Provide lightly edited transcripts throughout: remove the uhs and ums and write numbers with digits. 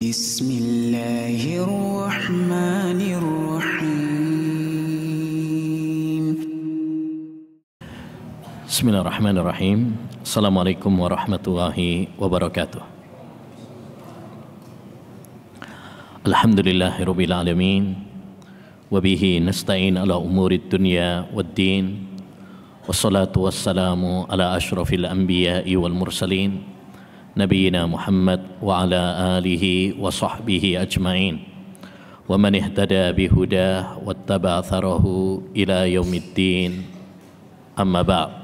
Bismillahirrahmanirrahim. Bismillahirrahmanirrahim. Assalamualaikum warahmatullahi wabarakatuh. Alhamdulillahirabbil alamin. Wa bihi nasta'in ala umurid dunya waddin. Wassalatu wassalamu ala asyrafil anbiya'i wal mursalin. Nabiyyina Muhammad wa ala alihi wa sahbihi ajma'in. Wa man ihtada bihudah wattaba atharahu ila yaumiddin. Amma ba'd.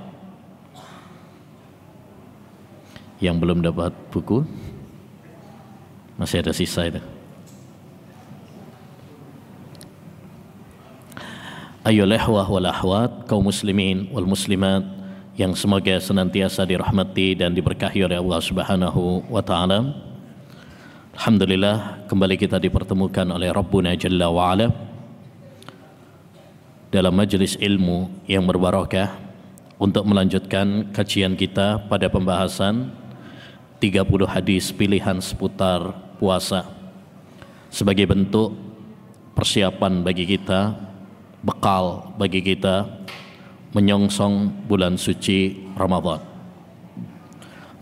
Yang belum dapat buku masih ada sisa itu. Ayyuhal ikhwah wal akhwat, kaum muslimin wal muslimat yang semoga senantiasa dirahmati dan diberkahi oleh Allah Subhanahu wa taala. Alhamdulillah, kembali kita dipertemukan oleh Rabbuna Jalla wa Ala dalam majelis ilmu yang berbarakah untuk melanjutkan kajian kita pada pembahasan 30 hadis pilihan seputar puasa sebagai bentuk persiapan bagi kita, bekal bagi kita menyongsong bulan suci Ramadan.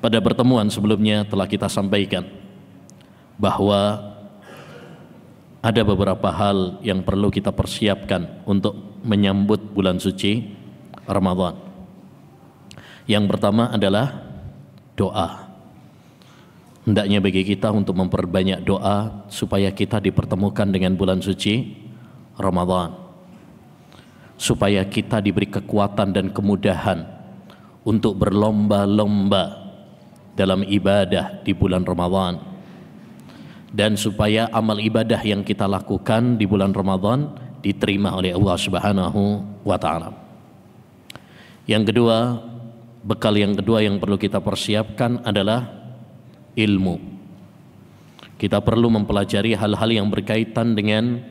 Pada pertemuan sebelumnya telah kita sampaikan bahwa ada beberapa hal yang perlu kita persiapkan untuk menyambut bulan suci Ramadan. Yang pertama adalah doa. Hendaknya bagi kita untuk memperbanyak doa supaya kita dipertemukan dengan bulan suci Ramadan, supaya kita diberi kekuatan dan kemudahan untuk berlomba-lomba dalam ibadah di bulan Ramadan, dan supaya amal ibadah yang kita lakukan di bulan Ramadan diterima oleh Allah Subhanahu wa taala. Yang kedua, bekal yang kedua yang perlu kita persiapkan adalah ilmu. Kita perlu mempelajari hal-hal yang berkaitan dengan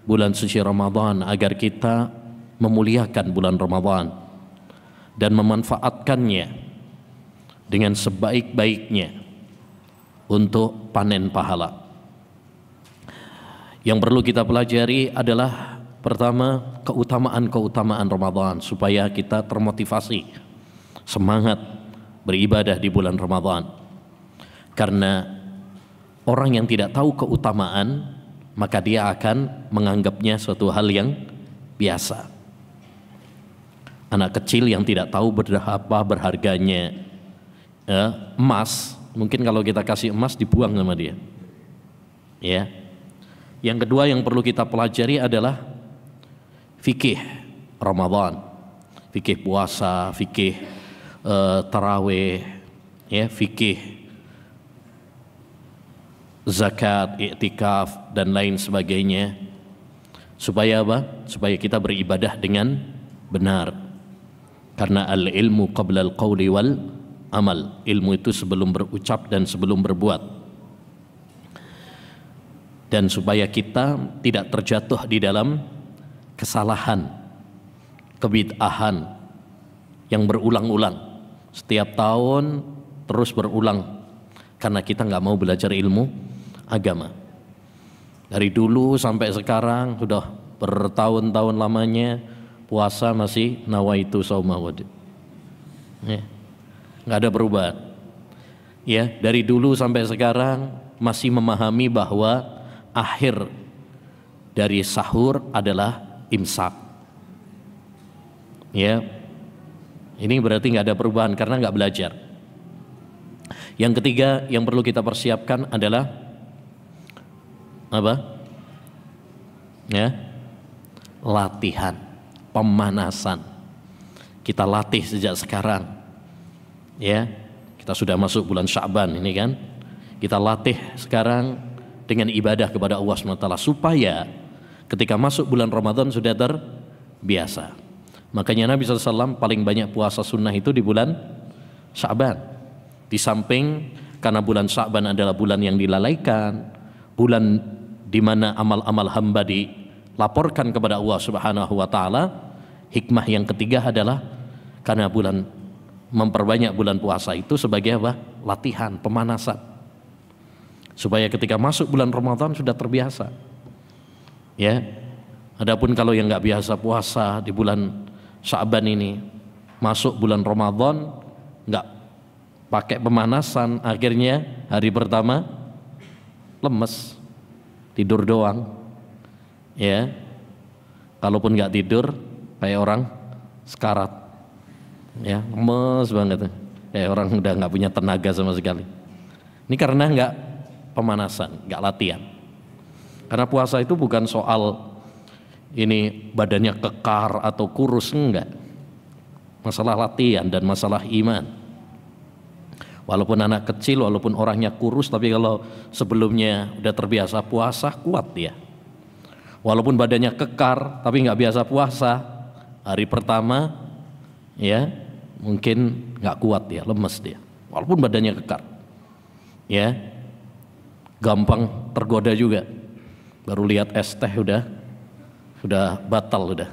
bulan suci Ramadan agar kita memuliakan bulan Ramadan dan memanfaatkannya dengan sebaik-baiknya untuk panen pahala. Yang perlu kita pelajari adalah pertama, keutamaan-keutamaan Ramadan supaya kita termotivasi, semangat beribadah di bulan Ramadan. Karena orang yang tidak tahu keutamaan, maka dia akan menganggapnya suatu hal yang biasa. Anak kecil yang tidak tahu berapa berharganya emas, mungkin kalau kita kasih emas dibuang sama dia. Ya. Yang kedua yang perlu kita pelajari adalah fikih Ramadan, fikih puasa, fikih tarawih, ya, fikih zakat, i'tikaf dan lain sebagainya. Supaya apa? Supaya kita beribadah dengan benar. Karena al-ilmu qabla al-qawli wal amal. Ilmu itu sebelum berucap dan sebelum berbuat. Dan supaya kita tidak terjatuh di dalam kesalahan, kebid'ahan yang berulang-ulang. Setiap tahun terus berulang. Karena kita nggak mau belajar ilmu agama. Dari dulu sampai sekarang sudah bertahun-tahun lamanya puasa masih nawaitu shauma ghad. Ya. Enggak ada perubahan. Ya, dari dulu sampai sekarang masih memahami bahwa akhir dari sahur adalah imsak. Ya. Ini berarti enggak ada perubahan karena enggak belajar. Yang ketiga yang perlu kita persiapkan adalah apa? Ya. Latihan, pemanasan. Kita latih sejak sekarang. Ya, kita sudah masuk bulan Sya'ban ini kan. Kita latih sekarang dengan ibadah kepada Allah SWT supaya ketika masuk bulan Ramadan sudah terbiasa. Makanya Nabi SAW paling banyak puasa sunnah itu di bulan Sya'ban. Di samping karena bulan Sya'ban adalah bulan yang dilalaikan, bulan di mana amal-amal hamba dilaporkan kepada Allah Subhanahu wa taala, hikmah yang ketiga adalah karena bulan memperbanyak bulan puasa itu sebagai apa? Latihan, pemanasan. supaya ketika masuk bulan Ramadan sudah terbiasa. Ya, adapun kalau yang nggak biasa puasa di bulan Sya'ban ini, masuk bulan Ramadan nggak pakai pemanasan, akhirnya hari pertama lemes, tidur doang. Ya, kalaupun nggak tidur kayak orang sekarat, ya lemes banget, kayak orang udah nggak punya tenaga sama sekali. Ini karena nggak pemanasan, nggak latihan. Karena puasa itu bukan soal ini badannya kekar atau kurus, enggak. Masalah latihan dan masalah iman. Walaupun anak kecil, walaupun orangnya kurus, tapi kalau sebelumnya udah terbiasa puasa, kuat dia. Walaupun badannya kekar, tapi nggak biasa puasa, hari pertama ya mungkin nggak kuat dia, lemes dia. Walaupun badannya kekar, ya gampang tergoda juga. Baru lihat es teh udah batal udah.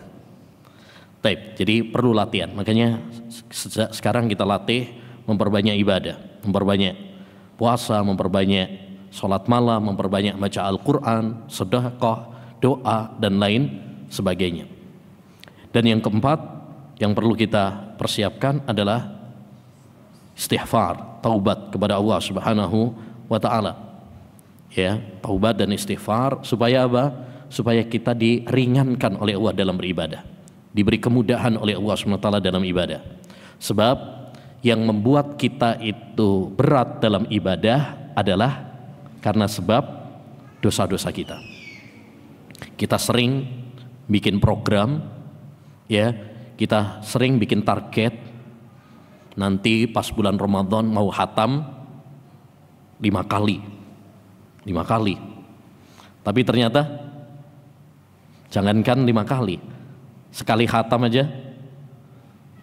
Taib. Jadi perlu latihan. Makanya sejak sekarang kita latih memperbanyak ibadah, memperbanyak puasa, memperbanyak sholat malam, memperbanyak baca Al-Quran, sedekah, doa dan lain sebagainya. Dan yang keempat yang perlu kita persiapkan adalah istighfar, taubat kepada Allah Subhanahu wa taala. Ya, taubat dan istighfar supaya apa? Supaya kita diringankan oleh Allah dalam beribadah, diberi kemudahan oleh Allah SWT dalam ibadah. Sebab yang membuat kita itu berat dalam ibadah adalah karena sebab dosa-dosa kita. Kita sering bikin program, ya, kita sering bikin target. Nanti pas bulan Ramadan mau khatam 5 kali. Tapi ternyata jangankan 5 kali, sekali khatam aja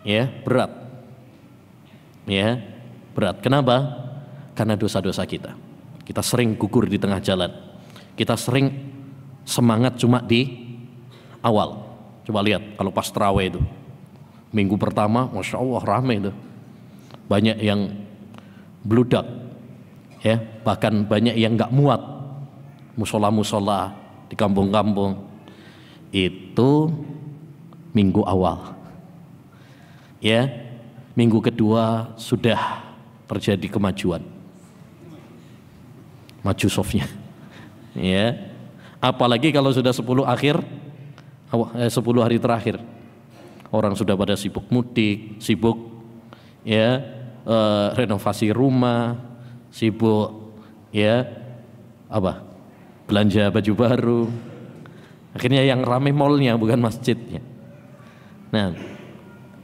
ya berat. Ya, berat. Kenapa? Karena dosa-dosa kita. Kita sering gugur di tengah jalan. Kita sering semangat cuma di awal. Coba lihat kalau pas tarawih itu. Minggu pertama, Masya Allah ramai itu. Banyak yang bludak. Ya, bahkan banyak yang nggak muat. Musola-musola di kampung-kampung itu minggu awal. Ya, minggu kedua sudah terjadi kemajuan. Maju softnya. Ya, apalagi kalau sudah 10 hari terakhir, orang sudah pada sibuk mudik, sibuk ya renovasi rumah, sibuk ya belanja baju baru. Akhirnya yang ramai mallnya bukan masjidnya. Nah,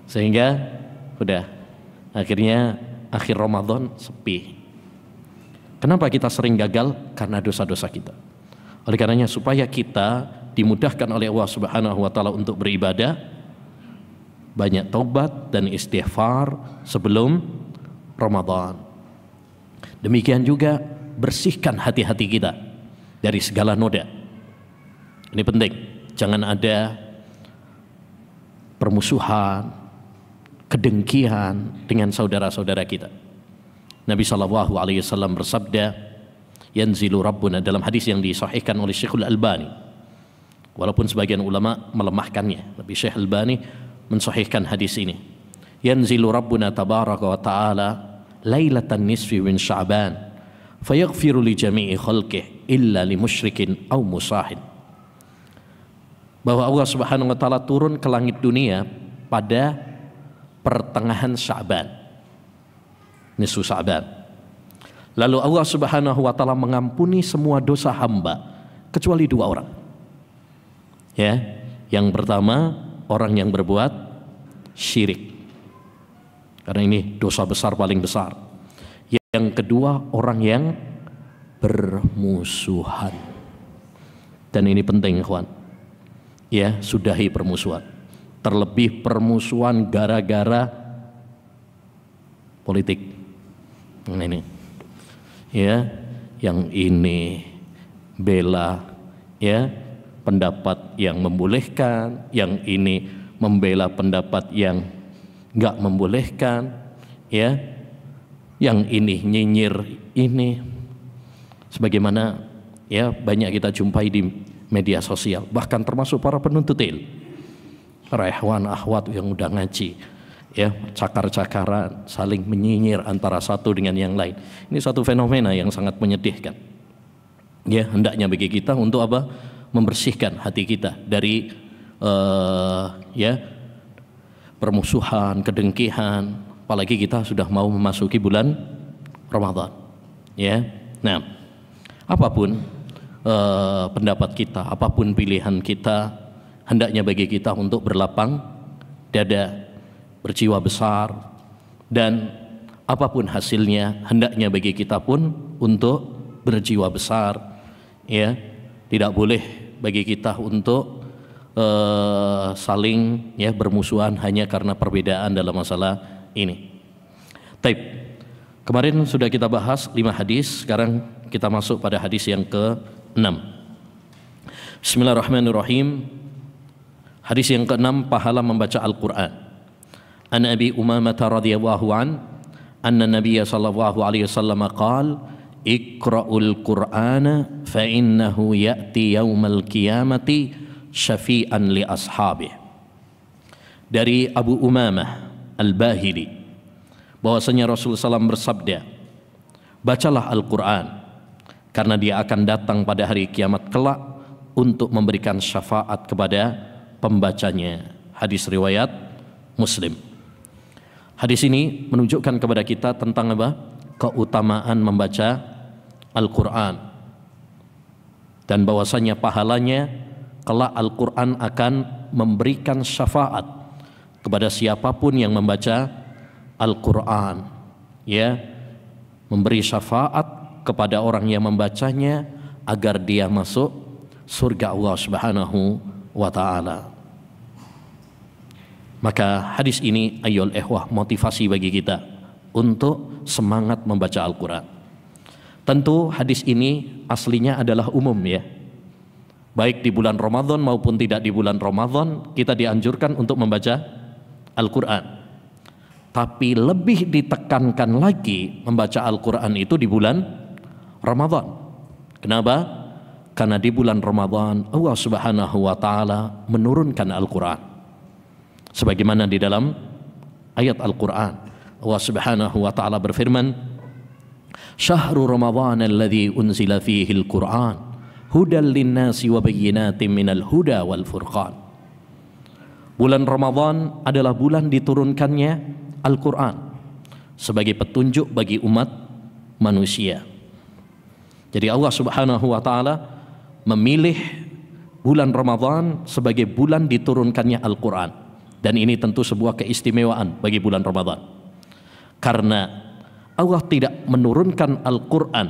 sehingga udah akhirnya akhir Ramadan sepi. Kenapa kita sering gagal? Karena dosa-dosa kita. Oleh karenanya supaya kita dimudahkan oleh Allah Subhanahu wa taala untuk beribadah, banyak taubat dan istighfar sebelum Ramadan. Demikian juga bersihkan hati-hati kita dari segala noda. Ini penting, jangan ada permusuhan, kedengkian dengan saudara-saudara kita. Nabi SAW bersabda, yanzilu rabbuna, dalam hadis yang disahihkan oleh Syekhul Albani. Walaupun sebagian ulama melemahkannya, tapi Syekh Albani mensahihkan hadis ini. Yanzilu rabbuna tabaraka wa ta'ala lailatan nisfi min Sya'ban fayaghfiru li jami'i khalqihi illa li musyrikin aw musahin. Bahwa Allah Subhanahu wa taala turun ke langit dunia pada pertengahan Sya'ban, nisfu Sya'ban. Lalu Allah Subhanahu wa taala mengampuni semua dosa hamba kecuali 2 orang. Ya, yang pertama orang yang berbuat syirik, karena ini dosa besar paling besar. Yang kedua orang yang bermusuhan. Dan ini penting, ikhwan. Ya, sudahi permusuhan. Terlebih permusuhan gara-gara politik. Ini. Ya, yang ini bela ya pendapat yang membolehkan, yang ini membela pendapat yang enggak membolehkan, ya. Yang ini nyinyir ini. Sebagaimana ya banyak kita jumpai di media sosial, bahkan termasuk para penuntut ilmu, para ikhwan akhwat yang udah ngaji, ya, cakar-cakaran, saling menyinyir antara satu dengan yang lain. Ini satu fenomena yang sangat menyedihkan. Ya, hendaknya bagi kita untuk apa? Membersihkan hati kita dari ya permusuhan, kedengkian, apalagi kita sudah mau memasuki bulan Ramadan. Ya, nah, apapun pendapat kita, apapun pilihan kita, hendaknya bagi kita untuk berlapang dada, berjiwa besar, dan apapun hasilnya, hendaknya bagi kita pun untuk berjiwa besar. Ya, tidak boleh bagi kita untuk saling ya bermusuhan hanya karena perbedaan dalam masalah ini. Taib. Kemarin sudah kita bahas 5 hadis, sekarang kita masuk pada hadis yang ke-6. Bismillahirrahmanirrahim. Hadis yang ke-6, pahala membaca Al-Quran. An Abi Umamah radhiyallahu an, anna Nabiya sallallahu alaihi wasallam qala, Iqra'ul Qur'ana fa innahu ya'ti yaumal qiyamati syafi'an li ashabih. Dari Abu Umamah Al-Bahili, bahwasanya Rasulullah SAW bersabda, bacalah Al-Quran karena dia akan datang pada hari kiamat kelak untuk memberikan syafaat kepada pembacanya. Hadis riwayat Muslim. Hadis ini menunjukkan kepada kita tentang apa? Keutamaan membaca Al-Quran, dan bahwasanya pahalanya kelak Al-Quran akan memberikan syafaat kepada siapapun yang membaca Al-Quran, ya, memberi syafaat kepada orang yang membacanya agar dia masuk surga Allah Subhanahu wa ta'ala. Maka hadis ini ayyul ikhwah motivasi bagi kita untuk semangat membaca Al-Quran. Tentu hadis ini aslinya adalah umum, ya, baik di bulan Ramadan maupun tidak di bulan Ramadan kita dianjurkan untuk membaca Al-Quran. Tapi lebih ditekankan lagi membaca Al-Quran itu di bulan Ramadan. Kenapa? Karena di bulan Ramadan Allah Subhanahu wa ta'ala menurunkan Al-Quran. Sebagaimana di dalam ayat Al-Quran, Allah Subhanahu wa ta'ala berfirman, Syahrul Ramadhan alladhi unzila fihi al-Quran hudan linnasi wa bayyinatin minal huda wal furqan. Bulan Ramadan adalah bulan diturunkannya Al-Quran sebagai petunjuk bagi umat manusia. Jadi Allah Subhanahu wa ta'ala memilih bulan Ramadan sebagai bulan diturunkannya Al-Quran, dan ini tentu sebuah keistimewaan bagi bulan Ramadan, karena Allah tidak menurunkan Al-Quran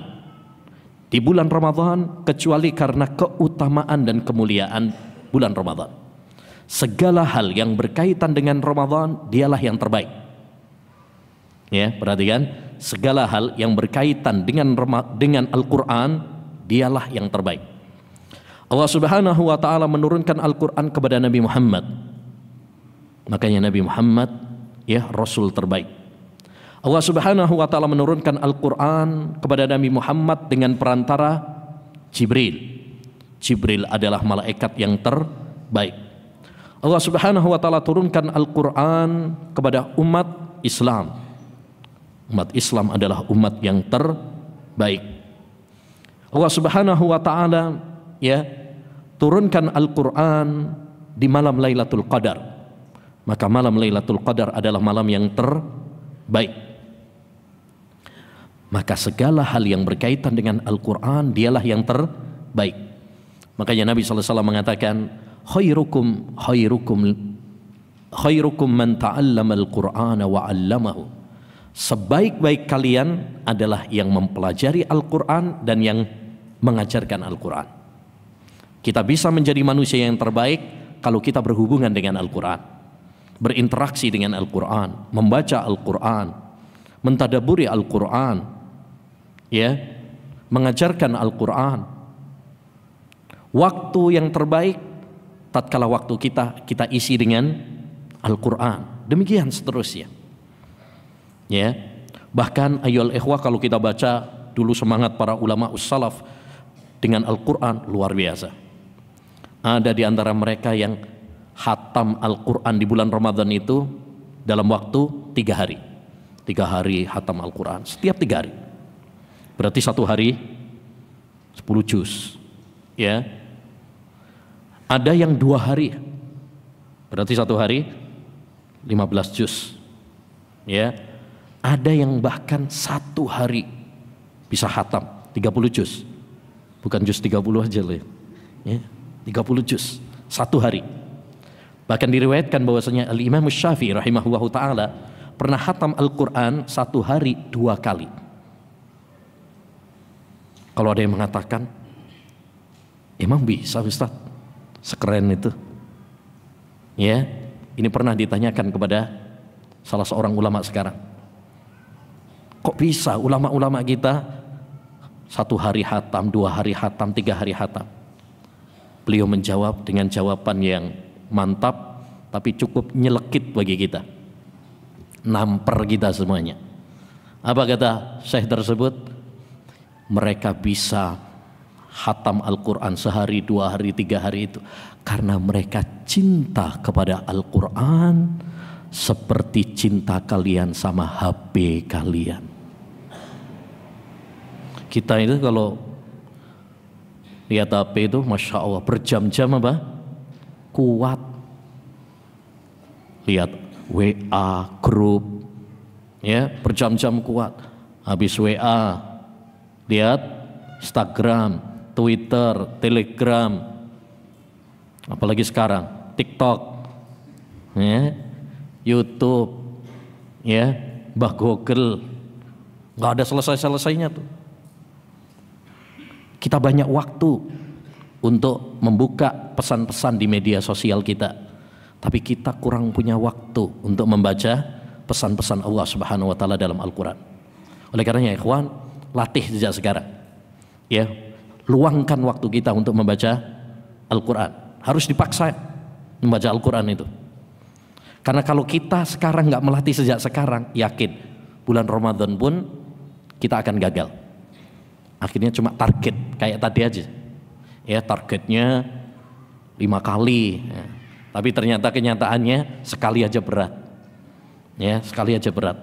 di bulan Ramadan kecuali karena keutamaan dan kemuliaan bulan Ramadan. Segala hal yang berkaitan dengan Ramadan dialah yang terbaik. Ya, perhatikan, segala hal yang berkaitan dengan Al-Quran dialah yang terbaik. Allah Subhanahu wa ta'ala menurunkan Al-Quran kepada Nabi Muhammad. Makanya Nabi Muhammad, ya, Rasul terbaik. Allah Subhanahu wa ta'ala menurunkan Al-Quran kepada Nabi Muhammad dengan perantara Jibril. Jibril adalah malaikat yang terbaik. Allah Subhanahu wa ta'ala turunkan Al-Quran kepada umat Islam. Umat Islam adalah umat yang terbaik. Allah Subhanahu wa ta'ala, ya, turunkan Al-Quran di malam Lailatul Qadar. Maka malam Lailatul Qadar adalah malam yang terbaik. Maka segala hal yang berkaitan dengan Al-Quran dialah yang terbaik. Makanya Nabi SAW mengatakan, khairukum man ta'allama Al-Qur'ana wa 'allamahu. Sebaik-baik kalian adalah yang mempelajari Al-Quran dan yang mengajarkan Al-Quran. Kita bisa menjadi manusia yang terbaik kalau kita berhubungan dengan Al-Quran, berinteraksi dengan Al-Quran, membaca Al-Quran, mentadaburi Al-Quran, ya, mengajarkan Al-Quran. Waktu yang terbaik tatkala waktu kita isi dengan Al-Quran. Demikian seterusnya. Ya, bahkan ayyul ikhwah, kalau kita baca dulu semangat para ulama salaf dengan Al-Quran luar biasa. Ada di antara mereka yang khatam Al-Quran di bulan Ramadan itu dalam waktu 3 hari. 3 hari khatam Al-Quran, setiap 3 hari. Berarti 1 hari 10 juz. Ya. Ada yang 2 hari, berarti 1 hari 15 juz. Ya. Ada yang bahkan 1 hari bisa khatam 30 juz. Bukan juz 30 aja loh. Ya. 30 juz 1 hari. Bahkan diriwayatkan bahwasanya Al-Imam Syafi'i rahimahullahu taala pernah khatam Al-Quran 1 hari 2 kali. Kalau ada yang mengatakan, emang bisa Ustaz? Sekeren itu. Ya, ini pernah ditanyakan kepada salah seorang ulama sekarang. Kok bisa ulama-ulama kita 1 hari khatam, 2 hari khatam, 3 hari khatam? Beliau menjawab dengan jawaban yang mantap, tapi cukup nyelekit bagi kita, namper kita semuanya. Apa kata Syekh tersebut? Mereka bisa khatam Al-Quran sehari, 2 hari, 3 hari itu karena mereka cinta kepada Al-Quran seperti cinta kalian sama HP kalian. Kita itu kalau lihat HP itu Masya Allah berjam-jam apa? Kuat. Lihat WA, grup, ya berjam-jam kuat. Habis WA, lihat Instagram, Twitter, Telegram, apalagi sekarang TikTok, ya, YouTube, ya, Mbah Google, nggak ada selesai-selesainya tuh. Kita banyak waktu untuk membuka pesan-pesan di media sosial kita, tapi kita kurang punya waktu untuk membaca pesan-pesan Allah Subhanahu wa taala dalam Al-Quran. Oleh karenanya ikhwan, latih sejak sekarang. Ya, luangkan waktu kita untuk membaca Al-Quran. Harus dipaksa membaca Al-Quran itu. Karena kalau kita sekarang nggak melatih sejak sekarang, yakin bulan Ramadan pun kita akan gagal. Akhirnya cuma target kayak tadi aja. Ya, targetnya 5 kali. Ya. Tapi ternyata kenyataannya sekali aja berat. Ya, sekali aja berat.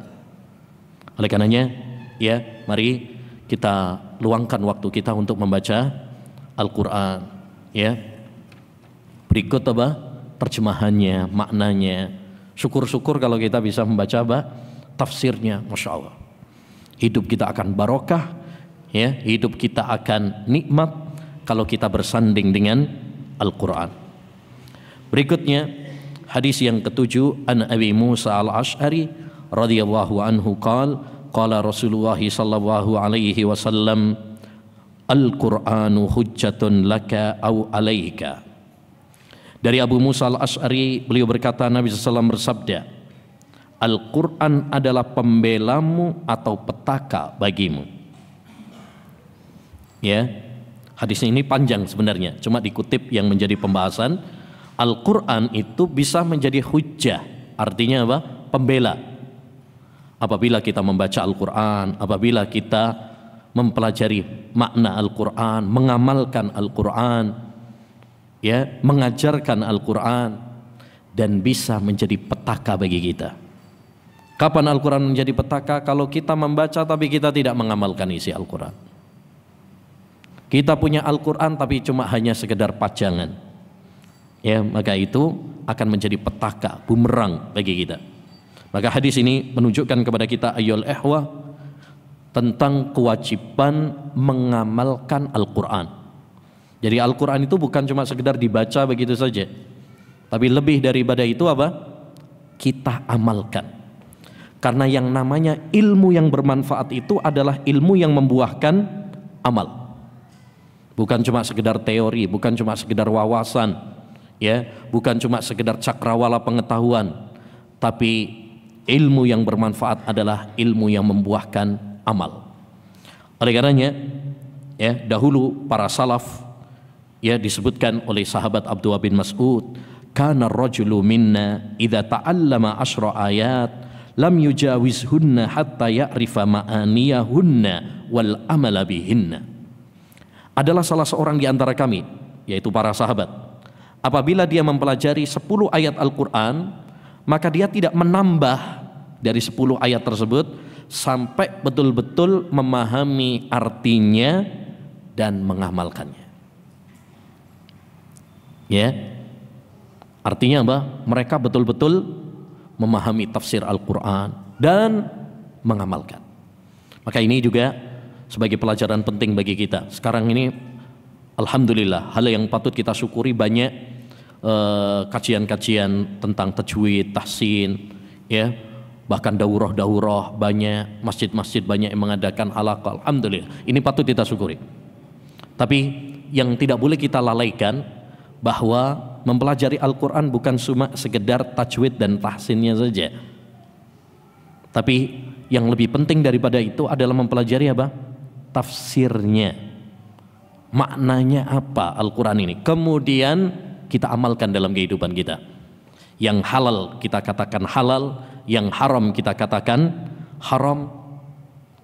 Oleh karenanya, ya, mari kita luangkan waktu kita untuk membaca Al-Quran. Ya. Berikut apa? Terjemahannya, maknanya. Syukur-syukur kalau kita bisa membaca apa? Tafsirnya, Masya Allah. Hidup kita akan barokah. Ya, hidup kita akan nikmat kalau kita bersanding dengan Al-Quran. Berikutnya hadis yang ke-7, an Abi Musa al-Ash'ari radhiyallahu anhu qala Rasulullah sallallahu alaihi wasallam Al-Qur'anu hujjatun laka au alaika. Dari Abu Musa al-Ash'ari, beliau berkata, Nabi SAW bersabda, Al-Quran adalah pembelamu atau petaka bagimu. Ya, hadis ini panjang sebenarnya, cuma dikutip yang menjadi pembahasan. Al-Quran itu bisa menjadi hujjah, artinya apa? Pembela. Apabila kita membaca Al-Quran, apabila kita mempelajari makna Al-Quran, mengamalkan Al-Quran, ya, mengajarkan Al-Quran, dan bisa menjadi petaka bagi kita. Kapan Al-Quran menjadi petaka? Kalau kita membaca tapi kita tidak mengamalkan isi Al-Quran. Kita punya Al-Quran tapi cuma hanya sekedar pajangan, ya, maka itu akan menjadi petaka, bumerang bagi kita. Maka hadis ini menunjukkan kepada kita ayyul ihwa tentang kewajiban mengamalkan Al-Quran. Jadi Al-Quran itu bukan cuma sekedar dibaca begitu saja, tapi lebih daripada itu apa? Kita amalkan. Karena yang namanya ilmu yang bermanfaat itu adalah ilmu yang membuahkan amal. Bukan cuma sekedar teori, bukan cuma sekedar wawasan, ya, bukan cuma sekedar cakrawala pengetahuan, tapi ilmu yang bermanfaat adalah ilmu yang membuahkan amal. Oleh karenanya, ya, dahulu para salaf, ya, disebutkan oleh sahabat Abdullah bin Mas'ud, kana ar-rajulu minna idza ta'allama 10 ayat lam yujawizhunna hatta ya'rifa ma'aniyahunna wal amala bihinna. Adalah salah seorang di antara kami, yaitu para sahabat, apabila dia mempelajari 10 ayat Al-Quran, maka dia tidak menambah dari 10 ayat tersebut sampai betul-betul memahami artinya dan mengamalkannya. Ya, artinya apa? Mereka betul-betul memahami tafsir Al-Quran dan mengamalkan. Maka ini juga sebagai pelajaran penting bagi kita. Sekarang ini alhamdulillah, hal yang patut kita syukuri, banyak kajian-kajian tentang tajwid, tahsin, ya, bahkan daurah-daurah banyak, masjid-masjid banyak yang mengadakan halaqah. Alhamdulillah, ini patut kita syukuri. Tapi yang tidak boleh kita lalaikan bahwa mempelajari Al-Quran bukan cuma sekedar tajwid dan tahsinnya saja. Tapi yang lebih penting daripada itu adalah mempelajari apa? Tafsirnya. Maknanya apa Al-Quran ini? Kemudian kita amalkan dalam kehidupan kita. Yang halal kita katakan halal, yang haram kita katakan haram.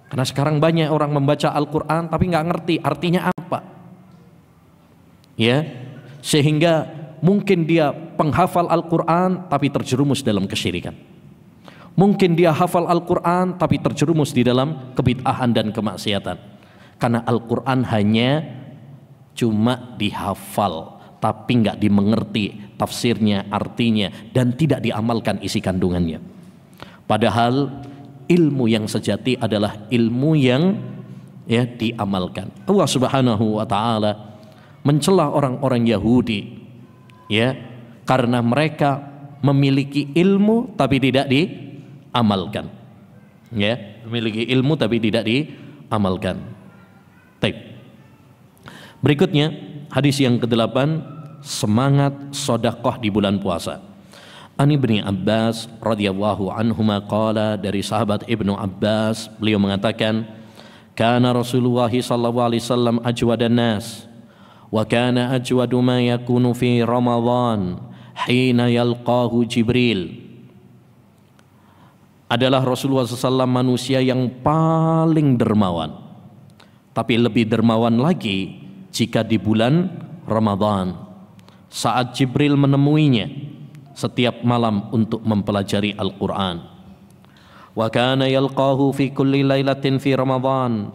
Karena sekarang banyak orang membaca Al-Quran tapi nggak ngerti artinya apa. Ya, sehingga mungkin dia penghafal Al-Quran tapi terjerumus dalam kesyirikan. Mungkin dia hafal Al-Quran tapi terjerumus di dalam kebid'ahan dan kemaksiatan. Karena Al-Quran hanya cuma dihafal tapi nggak dimengerti tafsirnya, artinya, dan tidak diamalkan isi kandungannya. Padahal ilmu yang sejati adalah ilmu yang diamalkan. Allah Subhanahu wa taala mencela orang-orang Yahudi, ya, karena mereka memiliki ilmu tapi tidak diamalkan. Ya, memiliki ilmu tapi tidak diamalkan. Baik. Berikutnya hadis yang ke-8, semangat sedekah di bulan puasa. An Ibnu Abbas radhiyallahu anhuma qala, dari sahabat Ibnu Abbas, beliau mengatakan, kana Rasulullah sallallahu alaihi wasallam ajwadan nas wa kana ajwadu ma yakunu fi Ramadan hina yalqahu Jibril. Adalah Rasulullah SAW manusia yang paling dermawan, tapi lebih dermawan lagi jika di bulan Ramadan, saat Jibril menemuinya setiap malam untuk mempelajari Al-Quran. Wa kana yalqahu fi kulli lailatin fi Ramadan.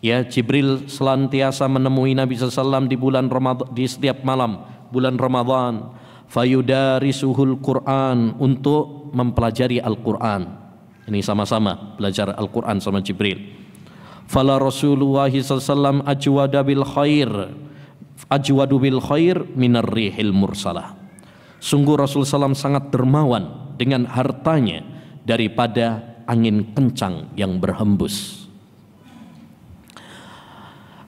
Ya, Jibril senantiasa menemui Nabi SAW di bulan Ramadan, di setiap malam bulan Ramadan. Fayudarisuhul Quran, untuk mempelajari Al-Quran. Ini sama-sama belajar Al-Quran sama Jibril. Fala Rasulullah SAW ajwadu bil khair minar rihil mursalah. Sungguh Rasulullah SAW sangat dermawan dengan hartanya daripada angin kencang yang berhembus.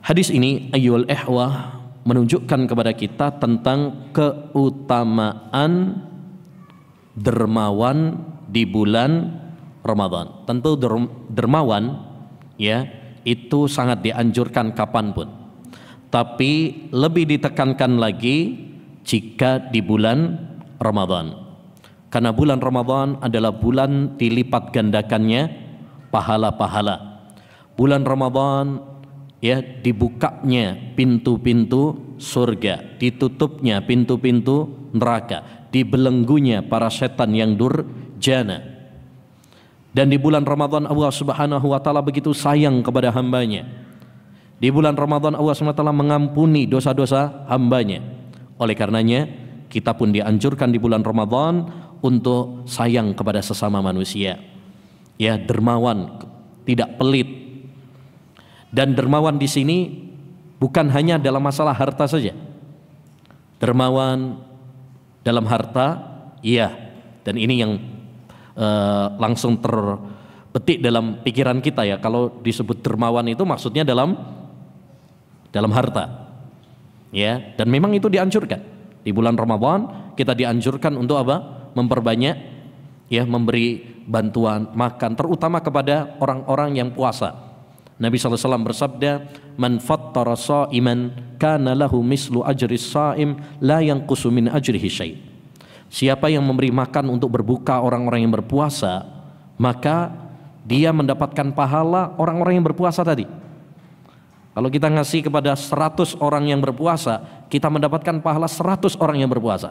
Hadis ini ayyul ihwah menunjukkan kepada kita tentang keutamaan dermawan di bulan Ramadan. Tentu dermawan, ya, itu sangat dianjurkan kapanpun. Tapi lebih ditekankan lagi jika di bulan Ramadan. Karena bulan Ramadan adalah bulan dilipat gandakannya pahala-pahala. Bulan Ramadan, ya, dibukanya pintu-pintu surga, ditutupnya pintu-pintu neraka, dibelenggunya para setan yang durjana. Dan di bulan Ramadan Allah Subhanahu wa taala begitu sayang kepada hambanya. Di bulan Ramadan Allah Subhanahu wa taala mengampuni dosa-dosa hambanya. Oleh karenanya kita pun dianjurkan di bulan Ramadan untuk sayang kepada sesama manusia. Ya, dermawan, tidak pelit. Dan dermawan di sini bukan hanya dalam masalah harta saja. Dermawan dalam harta, iya. Dan ini yang langsung terbetik dalam pikiran kita, ya. Kalau disebut dermawan itu maksudnya dalam harta. Ya, dan memang itu dianjurkan. Di bulan Ramadan kita dianjurkan untuk apa? Memperbanyak, ya, memberi bantuan makan, terutama kepada orang-orang yang puasa. Nabi SAW bersabda, man fattara sha'iman kana lahu mislu ajris sha'im la yanqusu min ajrihi syai'. Siapa yang memberi makan untuk berbuka orang-orang yang berpuasa, maka dia mendapatkan pahala orang-orang yang berpuasa tadi. Kalau kita ngasih kepada 100 orang yang berpuasa, kita mendapatkan pahala 100 orang yang berpuasa.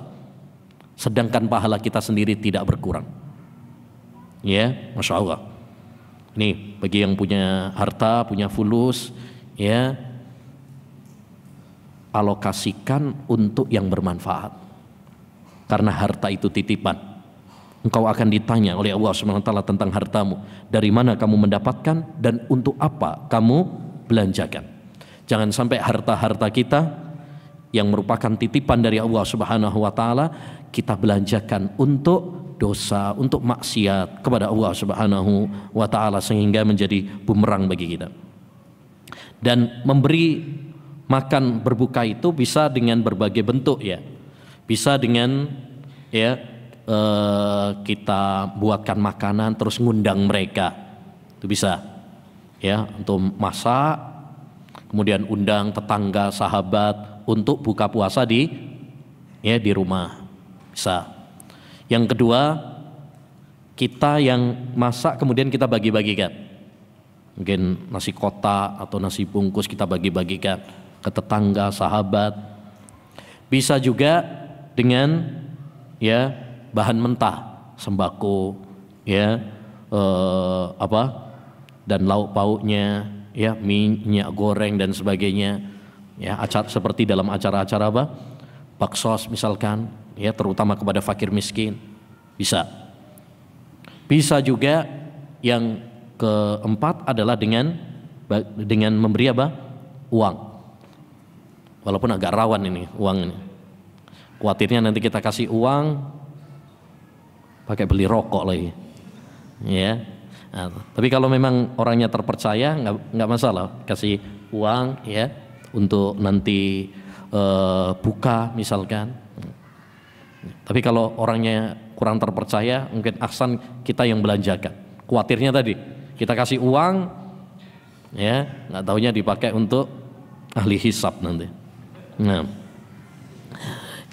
Sedangkan pahala kita sendiri tidak berkurang. Ya, Masya Allah. Ini bagi yang punya harta, punya fulus, ya, alokasikan untuk yang bermanfaat. Karena harta itu titipan. Engkau akan ditanya oleh Allah SWT tentang hartamu. Dari mana kamu mendapatkan dan untuk apa kamu belanjakan. Jangan sampai harta-harta kita yang merupakan titipan dari Allah Subhanahu wa taala kita belanjakan untuk dosa, untuk maksiat kepada Allah Subhanahu wa taala sehingga menjadi bumerang bagi kita. Dan memberi makan berbuka itu bisa dengan berbagai bentuk ya. Bisa dengan ya kita buatkan makanan terus ngundang mereka. Itu bisa. Ya, untuk masak kemudian undang tetangga, sahabat untuk buka puasa di rumah. Bisa. Yang kedua, kita yang masak kemudian kita bagi-bagikan. Mungkin nasi kotak atau nasi bungkus kita bagi-bagikan ke tetangga, sahabat. Bisa juga dengan ya bahan mentah, sembako, ya dan lauk pauknya, ya minyak goreng dan sebagainya, ya seperti dalam acara-acara baksos misalkan, ya terutama kepada fakir miskin. Bisa juga yang keempat adalah dengan memberi uang. Walaupun agak rawan ini uang ini, khawatirnya nanti kita kasih uang pakai beli rokok lagi, ya. Nah, tapi kalau memang orangnya terpercaya nggak masalah kasih uang ya untuk nanti buka misalkan. Tapi kalau orangnya kurang terpercaya mungkin ahsan kita yang belanjakan. Khawatirnya tadi kita kasih uang ya nggak taunya dipakai untuk ahli hisab nanti. Nah,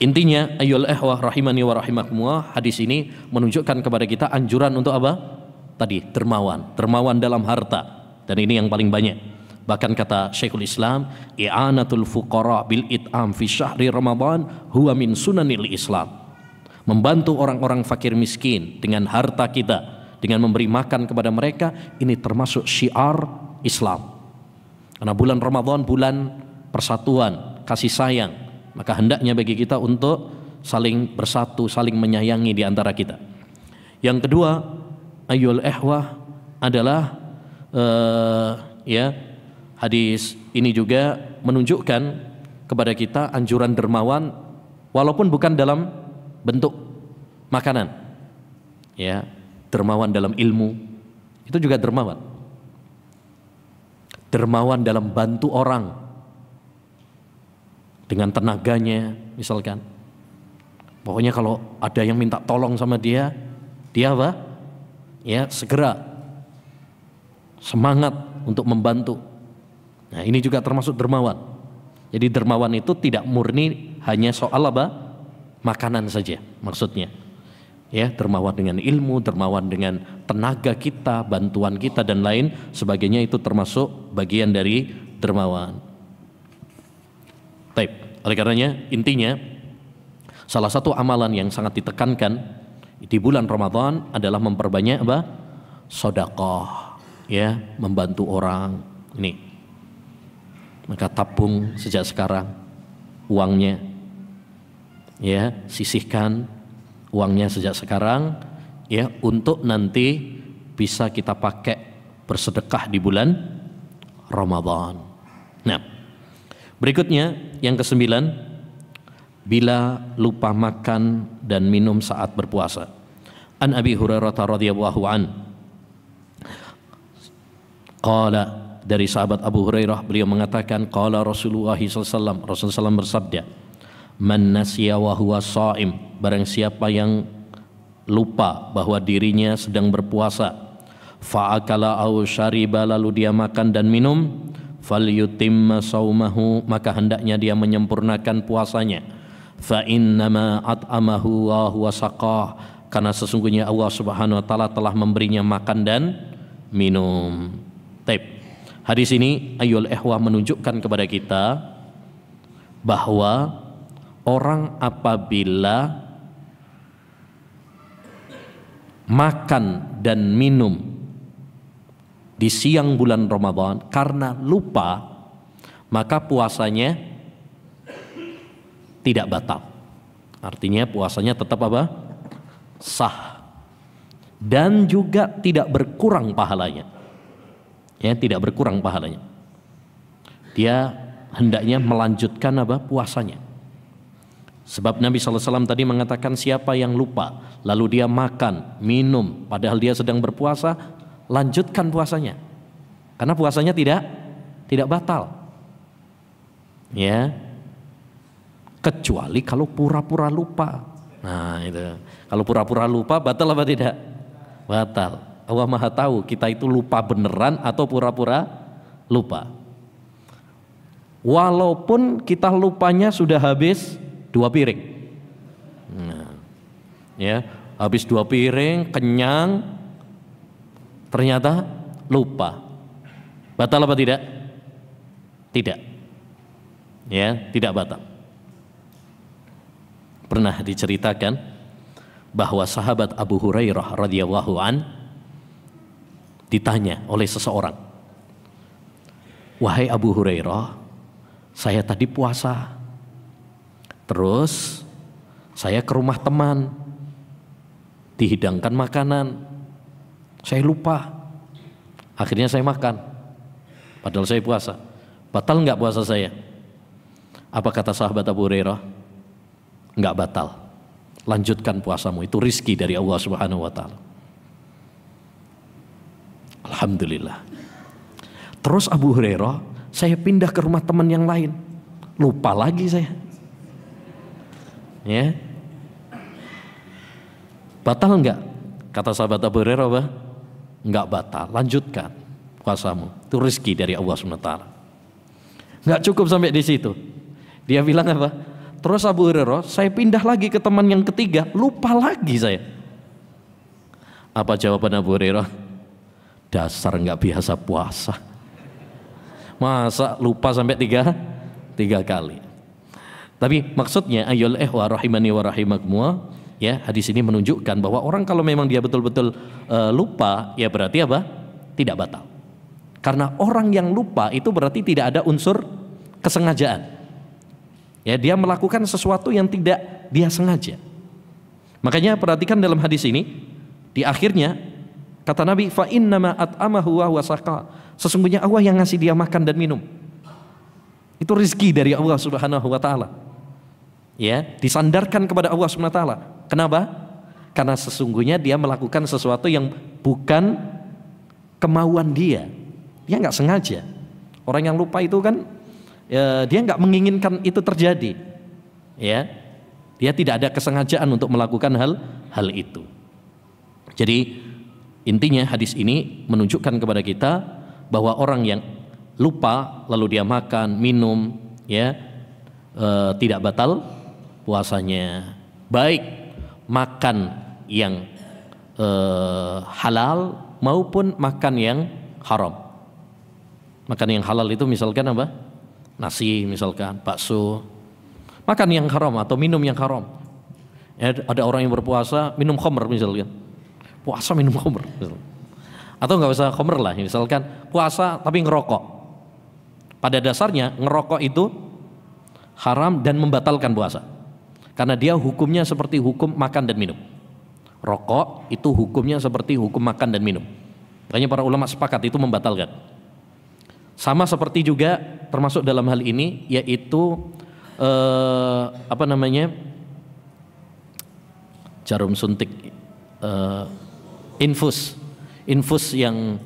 intinya ayyul ikhwah rahimani wa rahimakumullah, hadis ini menunjukkan kepada kita anjuran untuk apa? Tadi dermawan dalam harta, dan ini yang paling banyak. Bahkan kata Syekhul Islam, i'anatul fuqara bil it'am fi syahri Ramadan huwa min sunanil Islam. Membantu orang-orang fakir miskin dengan harta kita, dengan memberi makan kepada mereka, ini termasuk syiar Islam. Karena bulan Ramadan bulan persatuan, kasih sayang, maka hendaknya bagi kita untuk saling bersatu, saling menyayangi di antara kita. Yang kedua, ayyul ikhwah adalah hadis ini juga menunjukkan kepada kita anjuran dermawan walaupun bukan dalam bentuk makanan. Ya, dermawan dalam ilmu itu juga dermawan. Dermawan dalam bantu orang dengan tenaganya misalkan. Pokoknya kalau ada yang minta tolong sama dia apa? Ya, segera semangat untuk membantu. Nah, ini juga termasuk dermawan. Jadi dermawan itu tidak murni hanya soal makanan saja maksudnya. Ya, dermawan dengan ilmu, dermawan dengan tenaga kita, bantuan kita dan lain sebagainya, itu termasuk bagian dari dermawan. Baik, oleh karenanya intinya salah satu amalan yang sangat ditekankan di bulan Ramadan adalah memperbanyak sedekah, ya, membantu orang. Ini. Maka tabung sejak sekarang uangnya, ya, sisihkan uangnya sejak sekarang, ya, untuk nanti bisa kita pakai bersedekah di bulan Ramadan. Nah, berikutnya yang ke-9, bila lupa makan dan minum saat berpuasa. An Abi Hurairah radhiyallahu an, qala, dari sahabat Abu Hurairah, beliau mengatakan, qala Rasulullah SAW, Rasulullah SAW bersabda, man nasiya wa huwa shaim, barang siapa yang lupa bahwa dirinya sedang berpuasa, fa'akala aw syariba, lalu dia makan dan minum, falyutimma saumahu, maka hendaknya dia menyempurnakan puasanya. Fa innama at'amahu wa huwa saqah, karena sesungguhnya Allah Subhanahu wa taala telah memberinya makan dan minum. Taib. Hadis ini ayyul ikhwah menunjukkan kepada kita bahwa orang apabila makan dan minum di siang bulan Ramadan karena lupa, maka puasanya tidak batal. Artinya puasanya tetap apa? Sah. Dan juga tidak berkurang pahalanya. Ya, tidak berkurang pahalanya. Dia hendaknya melanjutkan apa? Puasanya. Sebab Nabi SAW tadi mengatakan siapa yang lupa lalu dia makan, minum padahal dia sedang berpuasa, lanjutkan puasanya. Karena puasanya tidak batal. Ya. Kecuali kalau pura-pura lupa. Nah, itu. Kalau pura-pura lupa batal apa tidak? Batal. Allah Maha tahu kita itu lupa beneran atau pura-pura lupa. Walaupun kita lupanya sudah habis 2 piring. Nah, ya, habis 2 piring, kenyang, ternyata lupa. Batal apa tidak? Tidak. Ya, tidak batal. Pernah diceritakan bahwa sahabat Abu Hurairah radhiyallahu an ditanya oleh seseorang, "Wahai Abu Hurairah, saya tadi puasa. Terus saya ke rumah teman, dihidangkan makanan, saya lupa, akhirnya saya makan, padahal saya puasa. Batal nggak puasa saya?" Apa kata sahabat Abu Hurairah? Nggak batal. Lanjutkan puasamu, itu rizki dari Allah Subhanahu wa Ta'ala. Alhamdulillah. Terus Abu Hurairah, saya pindah ke rumah teman yang lain, lupa lagi saya. Ya, batal enggak? Kata sahabat Abu Hurairah apa? Enggak batal, lanjutkan puasamu. Itu rezeki dari Allah SWT. Enggak cukup sampai di situ. Dia bilang apa? Terus Abu Hurairah, saya pindah lagi ke teman yang ketiga, lupa lagi saya. Apa jawaban Abu Hurairah? Dasar enggak biasa puasa. Masa lupa sampai tiga kali. Tapi maksudnya ayyul ikhwah rahimani wa rahimakumullah, ya, hadis ini menunjukkan bahwa orang kalau memang dia betul-betul lupa, ya berarti apa? Tidak batal. Karena orang yang lupa itu berarti tidak ada unsur kesengajaan. Ya, dia melakukan sesuatu yang tidak dia sengaja. Makanya perhatikan dalam hadis ini, di akhirnya kata Nabi, fa innama at'amahu wa wasaqa. Sesungguhnya Allah yang ngasih dia makan dan minum. Itu rezeki dari Allah Subhanahu wa Ta'ala. Ya, disandarkan kepada Allah Subhanahu wa Ta'ala. Kenapa? Karena sesungguhnya dia melakukan sesuatu yang bukan kemauan dia. Dia nggak sengaja. Orang yang lupa itu kan ya, dia nggak menginginkan itu terjadi. Ya, dia tidak ada kesengajaan untuk melakukan hal itu. Jadi intinya hadis ini menunjukkan kepada kita bahwa orang yang lupa lalu dia makan, minum, ya, tidak batal puasanya. Baik makan yang halal maupun makan yang haram. Makan yang halal itu misalkan apa? Nasi misalkan, bakso. Makan yang haram atau minum yang haram. Ya, ada orang yang berpuasa minum khamr misalkan. Puasa minum khamr. Atau nggak usah khamr lah, misalkan puasa tapi ngerokok. Pada dasarnya ngerokok itu haram dan membatalkan puasa. Karena dia hukumnya seperti hukum makan dan minum. Rokok itu hukumnya seperti hukum makan dan minum. Makanya para ulama sepakat itu membatalkan. Sama seperti juga termasuk dalam hal ini yaitu jarum suntik, infus yang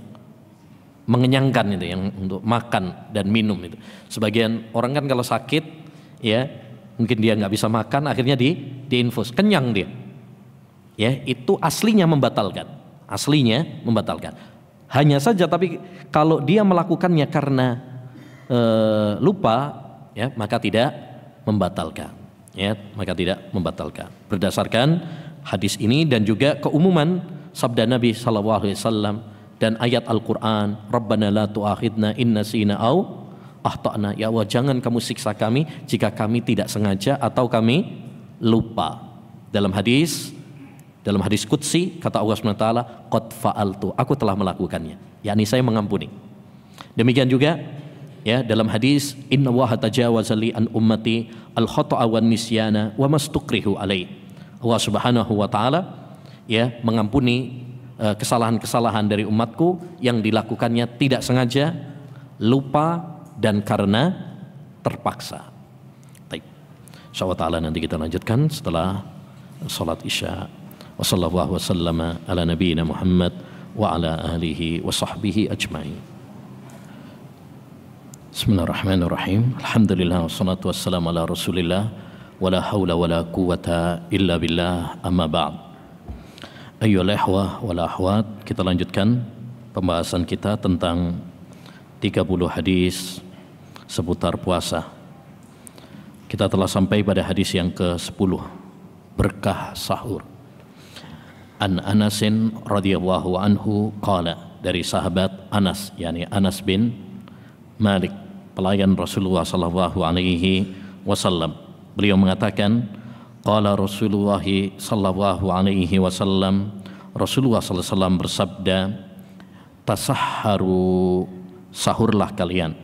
mengenyangkan itu, yang untuk makan dan minum itu. Sebagian orang kan kalau sakit, ya mungkin dia nggak bisa makan, akhirnya diinfus, kenyang dia. Ya, itu aslinya membatalkan. Hanya saja tapi kalau dia melakukannya karena lupa, ya maka tidak membatalkan. Ya, maka tidak membatalkan. Berdasarkan hadis ini dan juga keumuman sabda Nabi SAW, dan ayat Al-Quran, Rabbana la tu'akhidna in nasina au akhtana. Ya Allah, jangan kamu siksa kami jika kami tidak sengaja atau kami lupa. Dalam hadis qudsi kata Allah SWT, qad fa'altu, aku telah melakukannya, yakni saya mengampuni. Demikian juga ya dalam hadis, inna Allaha tajawaza li an ummati al khata'a wan nisyana wa mastukrihu alaih. Allah Subhanahu wa taala ya mengampuni kesalahan-kesalahan dari umatku yang dilakukannya tidak sengaja, lupa, dan karena terpaksa. Baik. Insyaallah taala nanti kita lanjutkan setelah salat Isya. Wa sallallahu wasallama ala nabiyyina Muhammad wa ala alihi wa sahbihi ajma'in. Bismillahirrahmanirrahim. Alhamdulillah wassalatu wassalamu ala Rasulillah wa la haula wa la quwwata illa billah, amma ba'd. Ayyuhal ikhwah wal akhwat, kita lanjutkan pembahasan kita tentang 30 hadis seputar puasa. Kita telah sampai pada hadis yang ke-10, berkah sahur. An Anasin radhiyallahu anhu qala, dari sahabat Anas, yakni Anas bin Malik, pelayan Rasulullah sallallahu alaihi wasallam. Beliau mengatakan, qala Rasulullah sallallahu alaihi wasallam, Rasulullah sallallahu alaihi wasallam bersabda, tasahharu, sahurlah kalian,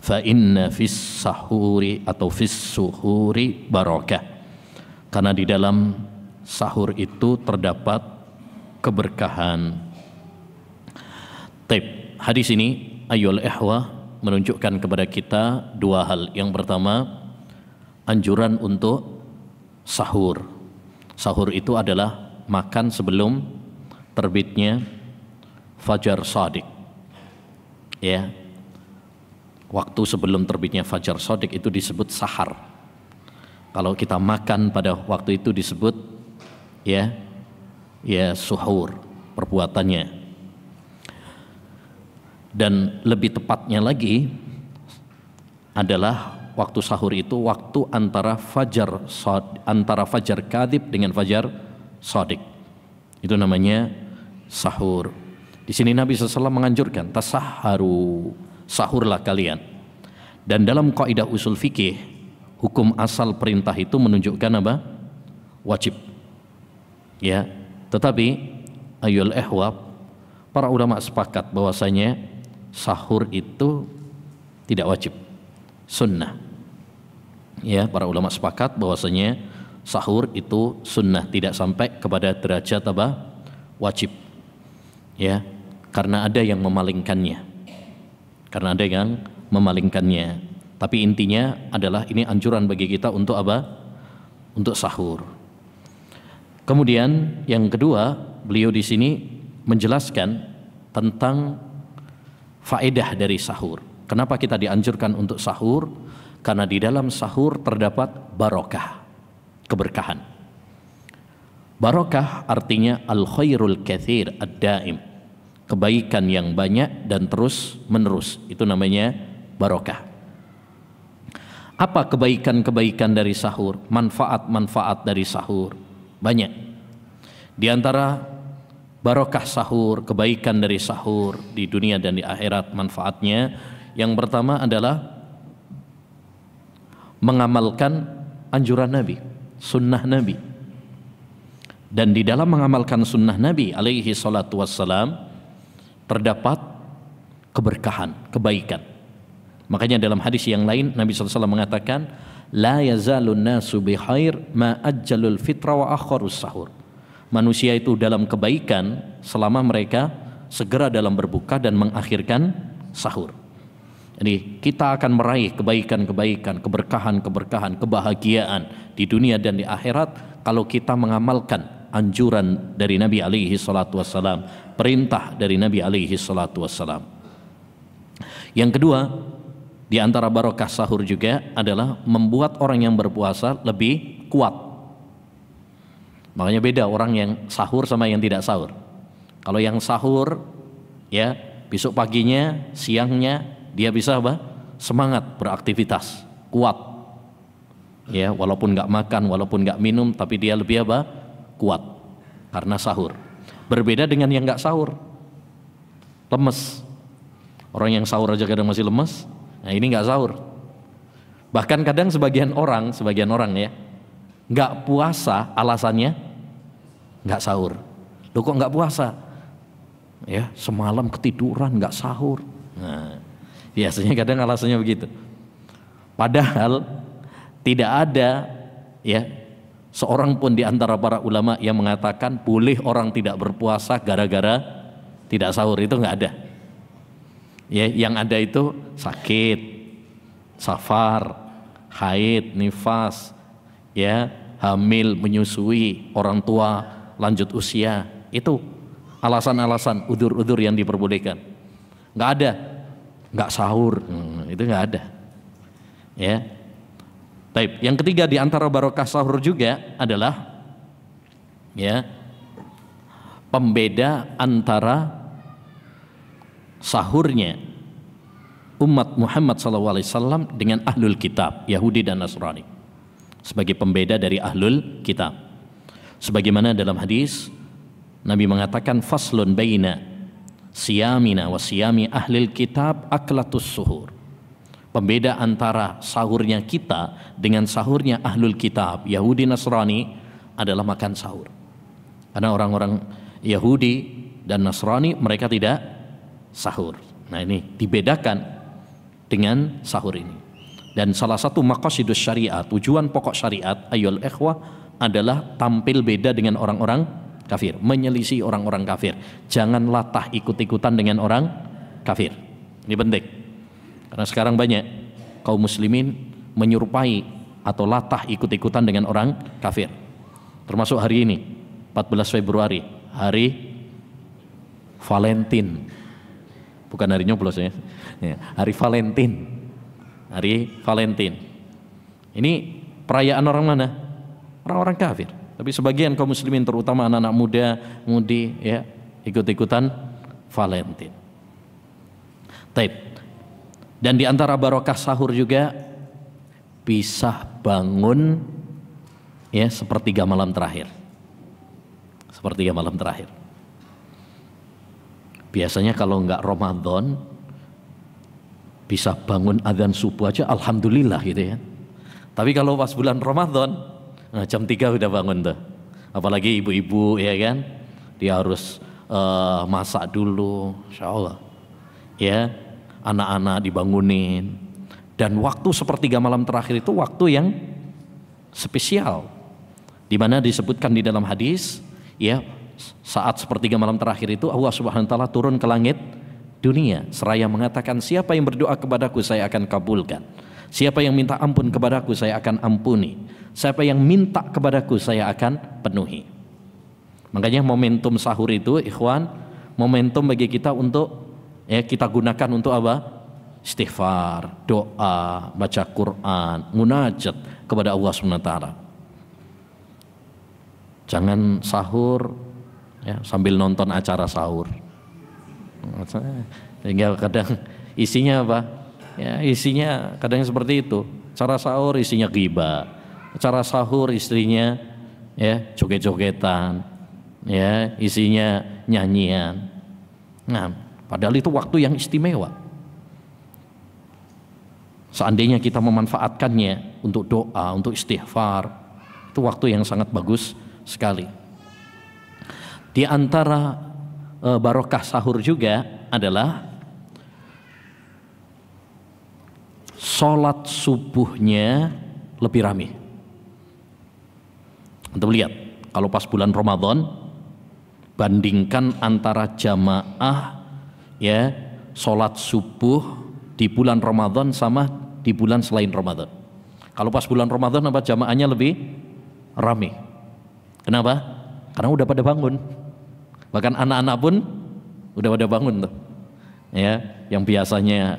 fa inna fis sahuri atau fis suhuri barakah, karena di dalam sahur itu terdapat keberkahan. Taib. Hadis ini ayyul ikhwah menunjukkan kepada kita dua hal. Yang pertama, anjuran untuk sahur. Sahur itu adalah makan sebelum terbitnya fajar shadiq. Ya. Waktu sebelum terbitnya fajar shadiq itu disebut sahar. Kalau kita makan pada waktu itu disebut ya suhur perbuatannya. Dan lebih tepatnya lagi adalah waktu sahur itu waktu antara fajar kadhib dengan fajar shadiq. Itu namanya sahur. Di sini Nabi SAW menganjurkan tasahharu, sahurlah kalian. Dan dalam kaidah usul fikih, hukum asal perintah itu menunjukkan apa? Wajib. Ya, tetapi ayyul ikhwah, para ulama sepakat bahwasanya sahur itu tidak wajib, sunnah. Ya, para ulama sepakat bahwasanya sahur itu sunnah, tidak sampai kepada derajat apa? Wajib. Ya, karena ada yang memalingkannya. Tapi intinya adalah ini anjuran bagi kita untuk apa? Untuk sahur. Kemudian yang kedua, beliau di sini menjelaskan tentang faedah dari sahur. Kenapa kita dianjurkan untuk sahur? Karena di dalam sahur terdapat barokah, keberkahan. Barokah artinya al-khairul katsir ad-daim, kebaikan yang banyak dan terus menerus. Itu namanya barokah. Apa kebaikan-kebaikan dari sahur? Manfaat-manfaat dari sahur banyak. Di antara barokah sahur, kebaikan dari sahur di dunia dan di akhirat manfaatnya, yang pertama adalah mengamalkan anjuran Nabi, sunnah Nabi. Dan di dalam mengamalkan sunnah Nabi alaihi salatu wassalam terdapat keberkahan, kebaikan. Makanya dalam hadis yang lain Nabi SAW mengatakan, la yazalun nasu bi khair ma ajjalul fitra wa akharus sahur. Manusia itu dalam kebaikan selama mereka segera dalam berbuka dan mengakhirkan sahur. Jadi kita akan meraih kebaikan-kebaikan, keberkahan-keberkahan, kebahagiaan di dunia dan di akhirat kalau kita mengamalkan anjuran dari Nabi alaihi salatu wassalam, perintah dari Nabi alaihi salatu wassalam. Yang kedua, di antara barokah sahur juga adalah membuat orang yang berpuasa lebih kuat. Makanya beda orang yang sahur sama yang tidak sahur. Kalau yang sahur, ya besok paginya, siangnya dia bisa apa? Semangat beraktivitas, kuat. Ya, walaupun nggak makan, walaupun nggak minum, tapi dia lebih apa? Kuat karena sahur. Berbeda dengan yang nggak sahur. lemes. Orang yang sahur aja kadang masih lemes. Nah ini nggak sahur. Bahkan kadang sebagian orang ya nggak puasa alasannya nggak sahur. Loh kok nggak puasa? Ya semalam ketiduran nggak sahur. Nah biasanya kadang alasannya begitu. Padahal tidak ada ya seorang pun di antara para ulama yang mengatakan boleh orang tidak berpuasa gara-gara tidak sahur, itu nggak ada. Ya, yang ada itu sakit, safar, haid, nifas, ya, hamil, menyusui, orang tua lanjut usia, itu alasan-alasan udzur-udzur yang diperbolehkan. Nggak ada, nggak sahur, itu nggak ada. Ya, baik. Yang ketiga di antara barokah sahur juga adalah ya pembeda antara sahurnya umat Muhammad SAW dengan ahlul kitab Yahudi dan Nasrani, sebagai pembeda dari ahlul kitab. Sebagaimana dalam hadis Nabi mengatakan faslun baina siyamina wa siyami ahlil kitab aklatus suhur. Pembeda antara sahurnya kita dengan sahurnya ahlul kitab Yahudi Nasrani adalah makan sahur. Karena orang-orang Yahudi dan Nasrani mereka tidak sahur. Nah ini dibedakan dengan sahur ini. Dan salah satu maqasidus syariat, tujuan pokok syariat ayyul ikhwah adalah tampil beda dengan orang-orang kafir, menyelisih orang-orang kafir. Jangan latah ikut-ikutan dengan orang kafir. Ini penting. Karena sekarang banyak kaum muslimin menyerupai atau latah ikut-ikutan dengan orang kafir. Termasuk hari ini 14 Februari, hari Valentine. Bukan hari nyoblos ya. Hari Valentine. Hari Valentine. Ini perayaan orang mana? Orang-orang kafir. Tapi sebagian kaum muslimin terutama anak-anak muda, mudi ya, ikut-ikutan Valentine. Taib. Dan di antara barokah sahur juga bisa bangun ya sepertiga malam terakhir. Sepertiga malam terakhir. Biasanya kalau enggak Ramadan bisa bangun azan subuh aja alhamdulillah gitu ya. Tapi kalau pas bulan Ramadan nah jam 3 udah bangun tuh. Apalagi ibu-ibu ya kan. Dia harus masak dulu, insyaallah. Ya, anak-anak dibangunin. Dan waktu sepertiga malam terakhir itu waktu yang spesial. Di mana disebutkan di dalam hadis ya, saat sepertiga malam terakhir itu Allah Subhanahu wa taala turun ke langit dunia seraya mengatakan, siapa yang berdoa kepadaku saya akan kabulkan, siapa yang minta ampun kepadaku saya akan ampuni, siapa yang minta kepadaku saya akan penuhi. Makanya momentum sahur itu ikhwan, momentum bagi kita untuk ya kita gunakan untuk apa? Istighfar, doa, baca Quran, munajat kepada Allah Subhanahu wa taala. Jangan sahur ya, sambil nonton acara sahur. Sehingga kadang isinya apa? Ya, isinya kadang seperti itu. Cara sahur isinya ghibah. Cara sahur istrinya ya joget-jogetan. Ya, isinya nyanyian. Nah, padahal itu waktu yang istimewa. Seandainya kita memanfaatkannya untuk doa, untuk istighfar, itu waktu yang sangat bagus sekali. Di antara barokah sahur juga adalah sholat subuhnya lebih ramai. Untuk lihat, kalau pas bulan Ramadan, bandingkan antara jamaah ya sholat subuh di bulan Ramadan sama di bulan selain Ramadan. Kalau pas bulan Ramadan apa jamaahnya lebih ramai. Kenapa? Karena udah pada bangun. Bahkan anak-anak pun udah pada bangun tuh. Ya, yang biasanya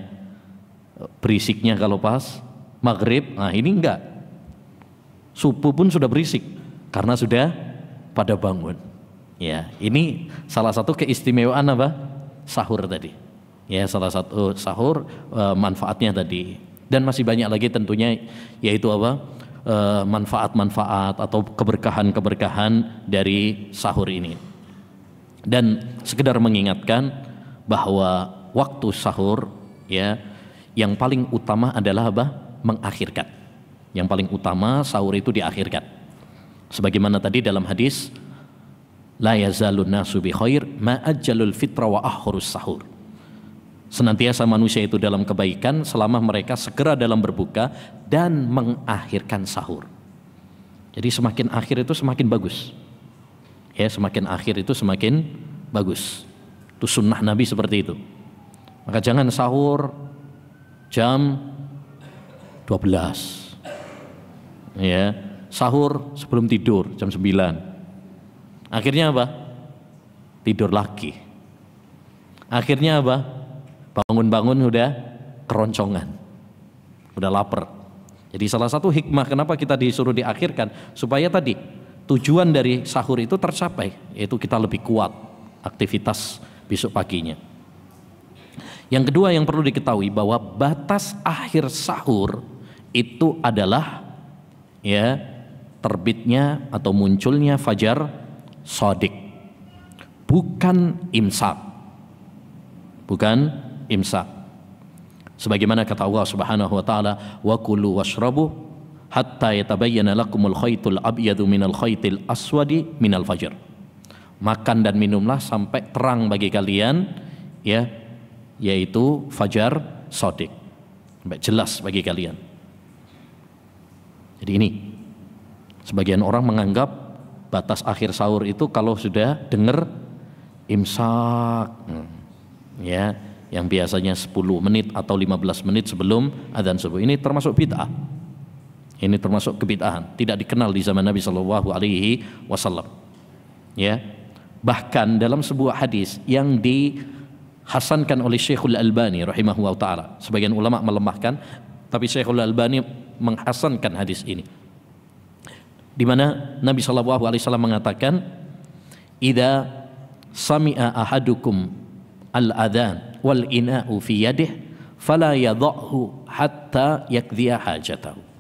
berisiknya kalau pas maghrib, nah ini enggak. Subuh pun sudah berisik karena sudah pada bangun. Ya, ini salah satu keistimewaan apa? Sahur tadi. Ya, salah satu sahur manfaatnya tadi. Dan masih banyak lagi tentunya, yaitu apa? Manfaat-manfaat atau keberkahan-keberkahan dari sahur ini. Dan sekedar mengingatkan bahwa waktu sahur ya yang paling utama adalah apa? Mengakhirkan. Yang paling utama sahur itu diakhirkan. Sebagaimana tadi dalam hadis, la yazalun nasu bi khair ma ajjalul fitra wa akhirus sahur. Senantiasa manusia itu dalam kebaikan selama mereka segera dalam berbuka dan mengakhirkan sahur. Jadi semakin akhir itu semakin bagus. Ya, semakin akhir itu semakin bagus. Itu sunnah Nabi seperti itu. Maka jangan sahur jam 12. Ya, sahur sebelum tidur jam 9. Akhirnya apa? Tidur lagi. Akhirnya apa? Bangun-bangun udah keroncongan. Udah lapar. Jadi salah satu hikmah kenapa kita disuruh diakhirkan, supaya tadi tujuan dari sahur itu tercapai, yaitu kita lebih kuat aktivitas besok paginya. Yang kedua yang perlu diketahui bahwa batas akhir sahur itu adalah ya terbitnya atau munculnya fajar shadiq, bukan imsak. Bukan imsak. Sebagaimana kata Allah Subhanahu wa taala, wa kulu washrabu hatta yatabayyana lakumul khaytul abyadu minal khaytil aswadi minal fajr. Makan dan minumlah sampai terang bagi kalian ya, yaitu fajar shadiq, sampai jelas bagi kalian. Jadi ini sebagian orang menganggap batas akhir sahur itu kalau sudah dengar imsak, ya, yang biasanya 10 menit atau 15 menit sebelum adzan subuh. Ini termasuk bid'ah. Ini termasuk kebid'ahan, tidak dikenal di zaman Nabi Shallallahu Alaihi Wasallam. Ya, bahkan dalam sebuah hadis yang dihasankan oleh Syekhul Albani rahimahullah taala, sebagian ulama melemahkan, tapi Syekhul Albani menghasankan hadis ini, di mana Nabi Shallallahu Alaihi Wasallam mengatakan, "Idza sami'a ahadukum al-adhan wal ina'u fi yadihi fala yadha'hu hatta yakdhiya hajatahu."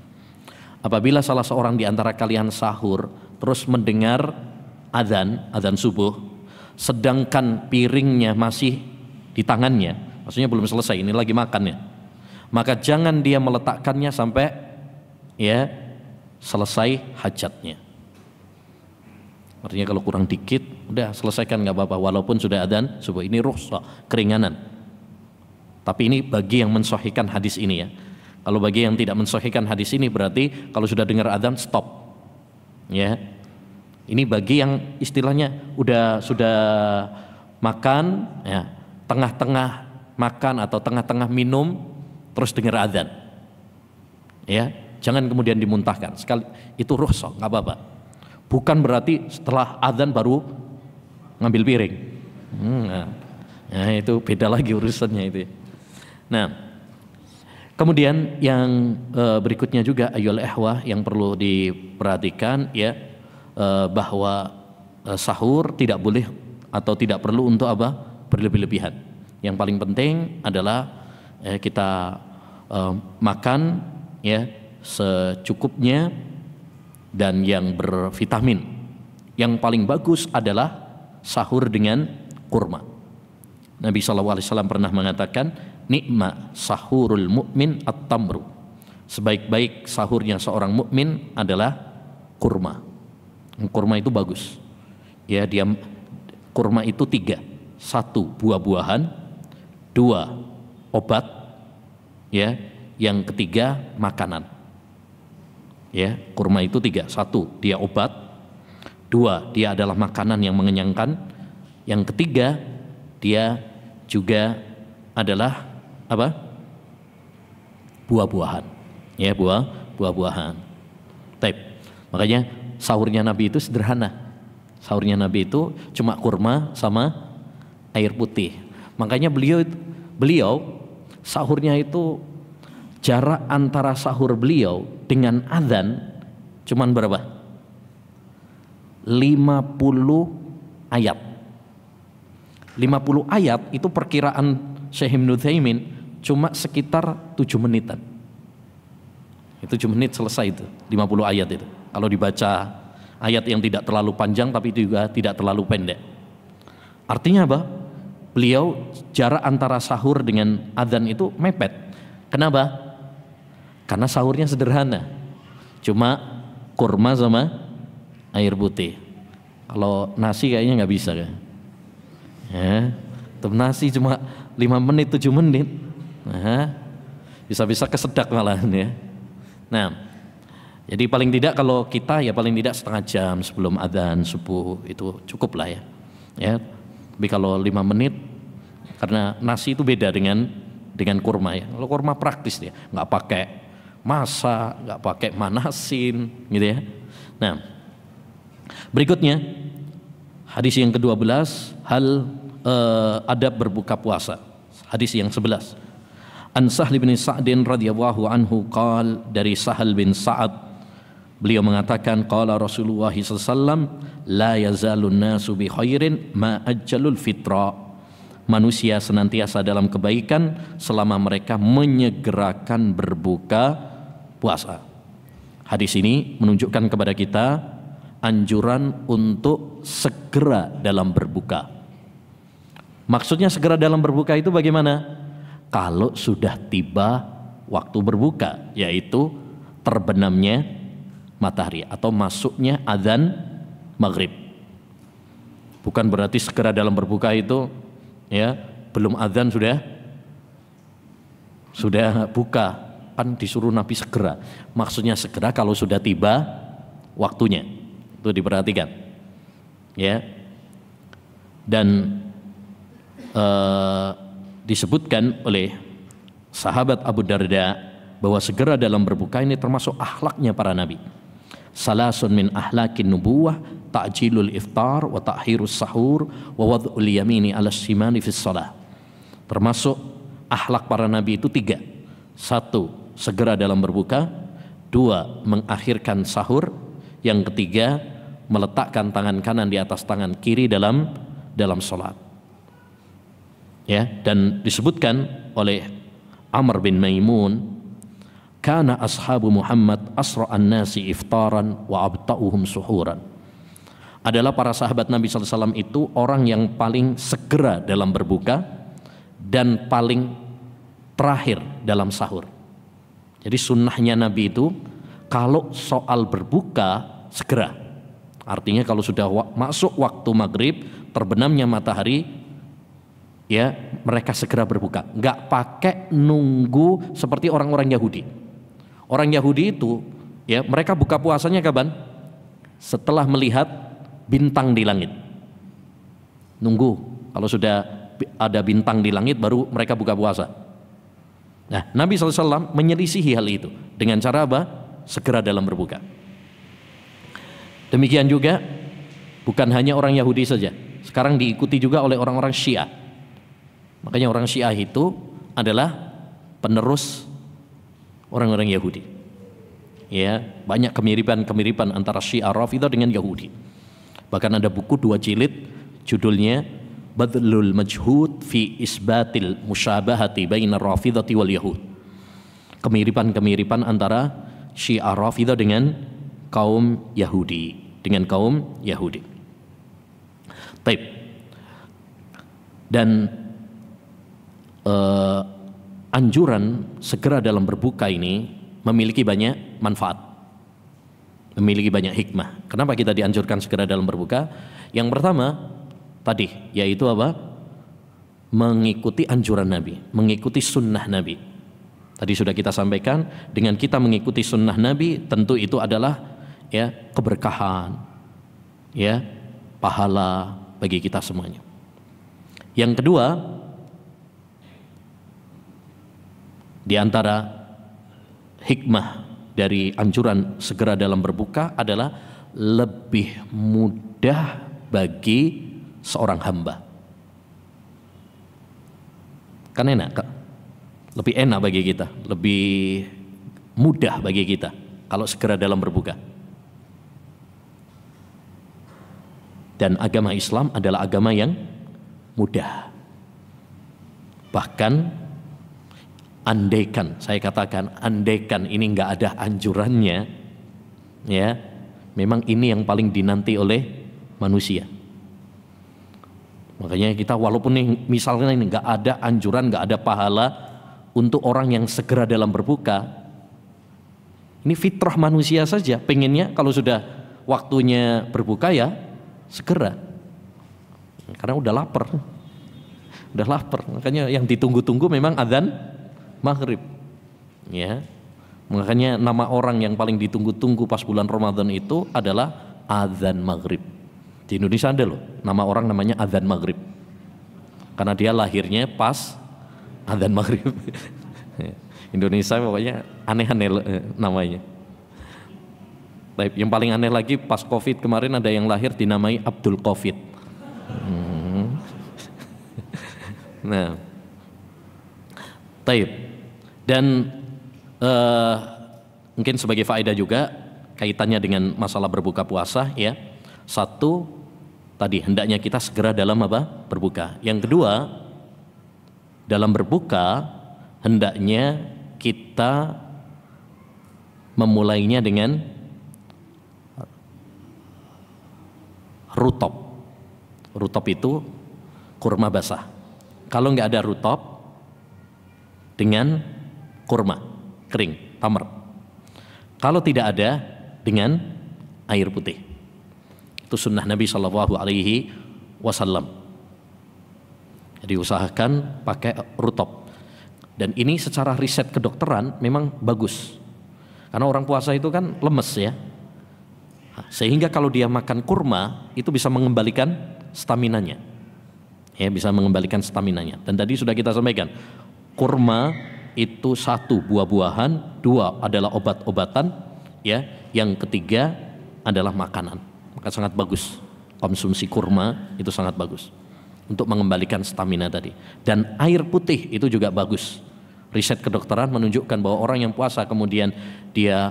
Apabila salah seorang di antara kalian sahur terus mendengar azan subuh, sedangkan piringnya masih di tangannya, maksudnya belum selesai, ini lagi makannya, maka jangan dia meletakkannya sampai ya selesai hajatnya. Artinya kalau kurang dikit, udah selesaikan nggak apa-apa, walaupun sudah adzan subuh. Ini rukhsah, keringanan. Tapi ini bagi yang mensahihkan hadis ini ya. Kalau bagi yang tidak mensahihkan hadis ini berarti kalau sudah dengar adzan stop. Ya. Ini bagi yang istilahnya sudah makan ya, tengah-tengah makan atau tengah-tengah minum terus dengar adzan. Ya, jangan kemudian dimuntahkan. Sekali itu rukhsah, nggak apa-apa. Bukan berarti setelah adzan baru ngambil piring. Nah, itu beda lagi urusannya itu. Nah, kemudian yang berikutnya juga ayyul ihwah yang perlu diperhatikan ya, bahwa sahur tidak boleh atau tidak perlu untuk apa? Berlebih-lebihan. Yang paling penting adalah kita makan ya secukupnya dan yang bervitamin. Yang paling bagus adalah sahur dengan kurma. Nabi SAW pernah mengatakan, nikma sahurul mu'min at-tamru. Sebaik-baik sahurnya seorang mukmin adalah kurma. Kurma itu bagus. Ya, kurma itu 3. 1 buah-buahan, 2 obat, ya, yang ketiga makanan. Ya, kurma itu 3. 1 dia obat, 2 dia adalah makanan yang mengenyangkan, yang ketiga dia juga adalah apa? Buah-buahan. Ya, buah-buahan. Taip. Makanya sahurnya Nabi itu sederhana. Sahurnya Nabi itu cuma kurma sama air putih. Makanya beliau sahurnya itu jarak antara sahur beliau dengan adzan cuman berapa? 50 ayat. 50 ayat itu perkiraan Syekh Ibnu Utsaimin cuma sekitar 7 menitan. Itu 7 menit selesai itu, 50 ayat itu. Kalau dibaca ayat yang tidak terlalu panjang tapi juga tidak terlalu pendek. Artinya apa? beliau jarak antara sahur dengan adzan itu mepet. Kenapa? Karena sahurnya sederhana, cuma kurma sama air putih. Kalau nasi kayaknya nggak bisa kan? Ya, nasi cuma 5 menit 7 menit, nah, bisa-bisa kesedak malahan ya. Nah, jadi paling tidak kalau kita ya paling tidak setengah jam sebelum adzan subuh itu cukup lah ya. Ya, tapi kalau 5 menit, karena nasi itu beda dengan kurma ya. Kalau kurma praktis dia, nggak pakai masak, nggak pakai manasin, gitu ya. Nah, berikutnya hadis yang ke-12, hal adab berbuka puasa. Hadis yang 11. An Sahl bin Sa'din radhiyallahu anhu qal, dari Sahal bin Sa'ad beliau mengatakan qala Rasulullah sallallahu alaihi wasallam la yazalun nasu bi khairin ma ajjalul fitra. Manusia senantiasa dalam kebaikan selama mereka menyegerakan berbuka puasa. Hadis ini menunjukkan kepada kita anjuran untuk segera dalam berbuka. Maksudnya segera dalam berbuka itu bagaimana? Kalau sudah tiba waktu berbuka, yaitu terbenamnya matahari atau masuknya adzan maghrib. Bukan berarti segera dalam berbuka itu ya belum adzan sudah buka, kan disuruh Nabi segera. Maksudnya segera kalau sudah tiba waktunya. Itu diperhatikan. Ya. Dan disebutkan oleh sahabat Abu Darda bahwa segera dalam berbuka ini termasuk akhlaknya para nabi. Salasun min ahlakin nubuwah ta'jilul iftar wa ta'khirus sahur wa wad'ul yamini 'ala shimali fis shalah. Termasuk akhlak para nabi itu 3. 1, segera dalam berbuka. 2, mengakhirkan sahur. Yang ketiga, meletakkan tangan kanan di atas tangan kiri dalam salat. Ya, dan disebutkan oleh Amr bin Maimun, kana ashabu Muhammad asra'an nasi iftaran wa abta'uhum suhuran. Adalah para sahabat Nabi sallallahu alaihi wasallam itu orang yang paling segera dalam berbuka dan paling terakhir dalam sahur. Jadi sunnahnya Nabi itu kalau soal berbuka segera. Artinya kalau sudah masuk waktu maghrib, terbenamnya matahari, ya mereka segera berbuka, nggak pakai nunggu seperti orang-orang Yahudi. Orang Yahudi itu ya mereka buka puasanya kapan? Setelah melihat bintang di langit. Nunggu kalau sudah ada bintang di langit baru mereka buka puasa. Nah, Nabi SAW menyelisihi hal itu dengan cara apa? Segera dalam berbuka. Demikian juga bukan hanya orang Yahudi saja, sekarang diikuti juga oleh orang-orang Syiah. Makanya orang Syiah itu adalah penerus orang-orang Yahudi. Ya, banyak kemiripan antara Syiah Rafidhah dengan Yahudi. Bahkan ada buku 2 jilid judulnya Badlul Majhud fi Isbatil Musyabahati Baina Rafidhati wal Yahud. Kemiripan antara Syiah Rafidhah dengan kaum Yahudi, Taib. Dan anjuran segera dalam berbuka ini memiliki banyak manfaat, memiliki banyak hikmah. Kenapa kita dianjurkan segera dalam berbuka? Yang pertama tadi yaitu apa? Mengikuti anjuran Nabi, mengikuti sunnah Nabi. Tadi sudah kita sampaikan, dengan kita mengikuti sunnah Nabi tentu itu adalah ya keberkahan, ya pahala bagi kita semuanya. Yang kedua, di antara hikmah dari anjuran segera dalam berbuka adalah lebih mudah bagi seorang hamba. Kan enak, lebih enak bagi kita, lebih mudah bagi kita kalau segera dalam berbuka. Dan agama Islam adalah agama yang mudah. Bahkan andaikan, saya katakan andaikan ini nggak ada anjurannya, ya memang ini yang paling dinanti oleh manusia. Makanya kita walaupun nih misalnya ini nggak ada anjuran, nggak ada pahala untuk orang yang segera dalam berbuka, ini fitrah manusia saja, pengennya kalau sudah waktunya berbuka ya segera, karena udah lapar, makanya yang ditunggu-tunggu memang adzan maghrib, ya. Makanya nama orang yang paling ditunggu-tunggu pas bulan Ramadan itu adalah adzan maghrib. Di Indonesia ada loh, nama orang namanya adzan maghrib, karena dia lahirnya pas adzan maghrib. Indonesia pokoknya aneh-aneh namanya. Yang paling aneh lagi pas Covid kemarin ada yang lahir dinamai Abdul Covid. Nah, taib. Dan mungkin sebagai faedah juga kaitannya dengan masalah berbuka puasa, ya. Satu, tadi hendaknya kita segera dalam apa? Berbuka. Yang kedua, dalam berbuka hendaknya kita memulainya dengan rutop. Rutop itu kurma basah. Kalau nggak ada rutop, dengan kurma kering, tamar. Kalau tidak ada, dengan air putih. Itu sunnah Nabi Shallallahu Alaihi Wasallam. Jadi usahakan pakai rutop. Dan ini secara riset kedokteran memang bagus. Karena orang puasa itu kan lemes ya. Sehingga kalau dia makan kurma itu bisa mengembalikan staminanya. Ya, bisa mengembalikan staminanya. Dan tadi sudah kita sampaikan, kurma itu satu buah-buahan, dua adalah obat-obatan, ya. Yang ketiga adalah makanan. Maka sangat bagus konsumsi kurma, itu sangat bagus untuk mengembalikan stamina tadi. Dan air putih itu juga bagus. Riset kedokteran menunjukkan bahwa orang yang puasa kemudian dia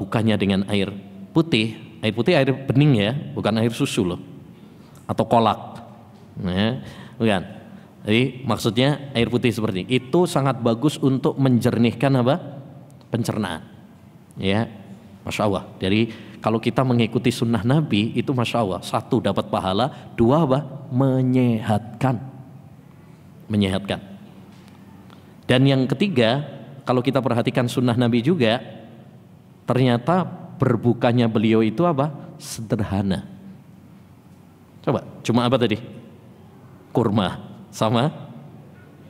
bukanya dengan air putih air bening ya, bukan air susu loh, atau kolak, ya, bukan. Jadi maksudnya air putih seperti itu sangat bagus untuk menjernihkan apa? Pencernaan, ya, masya Allah. Jadi kalau kita mengikuti sunnah Nabi itu masya Allah, satu dapat pahala, dua apa? Menyehatkan. Dan yang ketiga, kalau kita perhatikan sunnah Nabi juga, ternyata berbukanya beliau itu apa? Sederhana. Coba, cuma apa tadi? Kurma sama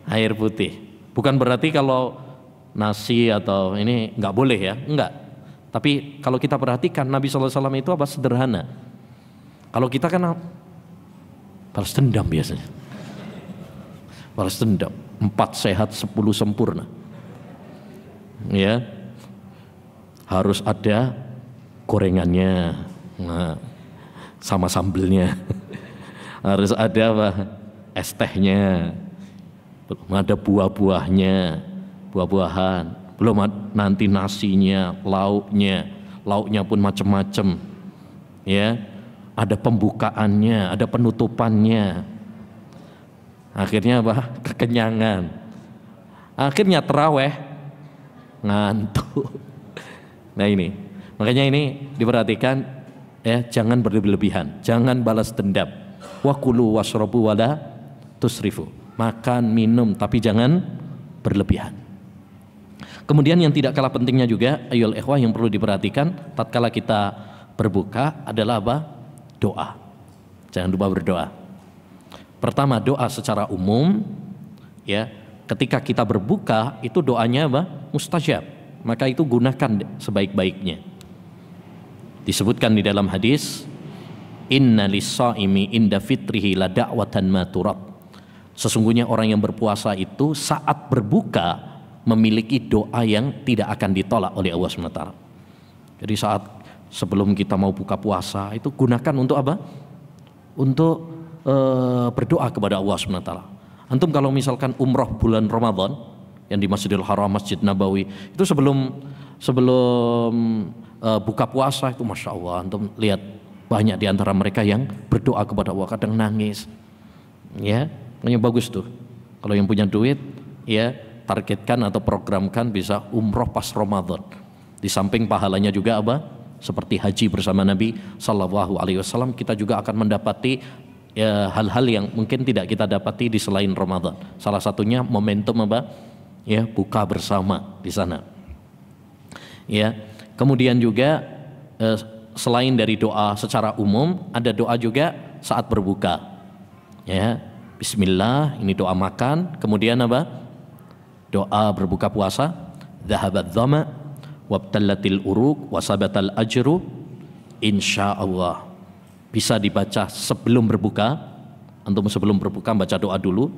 air putih. Bukan berarti kalau nasi atau ini nggak boleh ya, enggak. Tapi kalau kita perhatikan Nabi SAW itu apa? Sederhana. Kalau kita kan balas dendam biasanya. Balas dendam. 4 sehat 10 sempurna. Ya. Harus ada gorengannya. Nah, sama sambelnya. Harus ada apa? Es tehnya. Belum ada buah-buahnya. Buah-buahan. Belum nanti nasinya, lauknya pun macam-macam, ya. Ada pembukaannya, ada penutupannya. Akhirnya apa? Kekenyangan. Akhirnya terawih ngantuk. Nah ini, makanya ini diperhatikan ya, jangan berlebihan, jangan balas dendam. Wa kulu washrabu wala tusrifu. Makan, minum, tapi jangan berlebihan. Kemudian yang tidak kalah pentingnya juga ayyuhal ikhwah yang perlu diperhatikan tatkala kita berbuka adalah apa? Doa. Jangan lupa berdoa. Pertama, doa secara umum, ya. Ketika kita berbuka itu doanya apa? Mustajab. Maka itu gunakan sebaik-baiknya. Disebutkan di dalam hadis, inna lis-shaimi inda fitrihi la da'watan ma turad. Sesungguhnya orang yang berpuasa itu saat berbuka memiliki doa yang tidak akan ditolak oleh Allah SWT. Jadi saat sebelum kita mau buka puasa itu gunakan untuk apa? Untuk berdoa kepada Allah SWT. Antum kalau misalkan umroh bulan Ramadan yang di Masjidil Haram, Masjid Nabawi, itu sebelum buka puasa itu masya Allah, antum lihat banyak di antara mereka yang berdoa kepada Allah, kadang nangis, ya, makanya bagus tuh. Kalau yang punya duit, ya, targetkan atau programkan bisa umroh pas Ramadan. Di samping pahalanya juga apa? Seperti haji bersama Nabi Sallallahu Alaihi Wasallam, kita juga akan mendapati ya hal-hal yang mungkin tidak kita dapati di selain Ramadan. Salah satunya momentum apa? Ya, buka bersama di sana. Ya. Kemudian juga selain dari doa secara umum, ada doa juga saat berbuka. Ya. Bismillah, ini doa makan, kemudian apa? Doa berbuka puasa, dhahabat dhama wabtallatil uruq wasabatal ajru insyaallah. Bisa dibaca sebelum berbuka, antum sebelum berbuka baca doa dulu,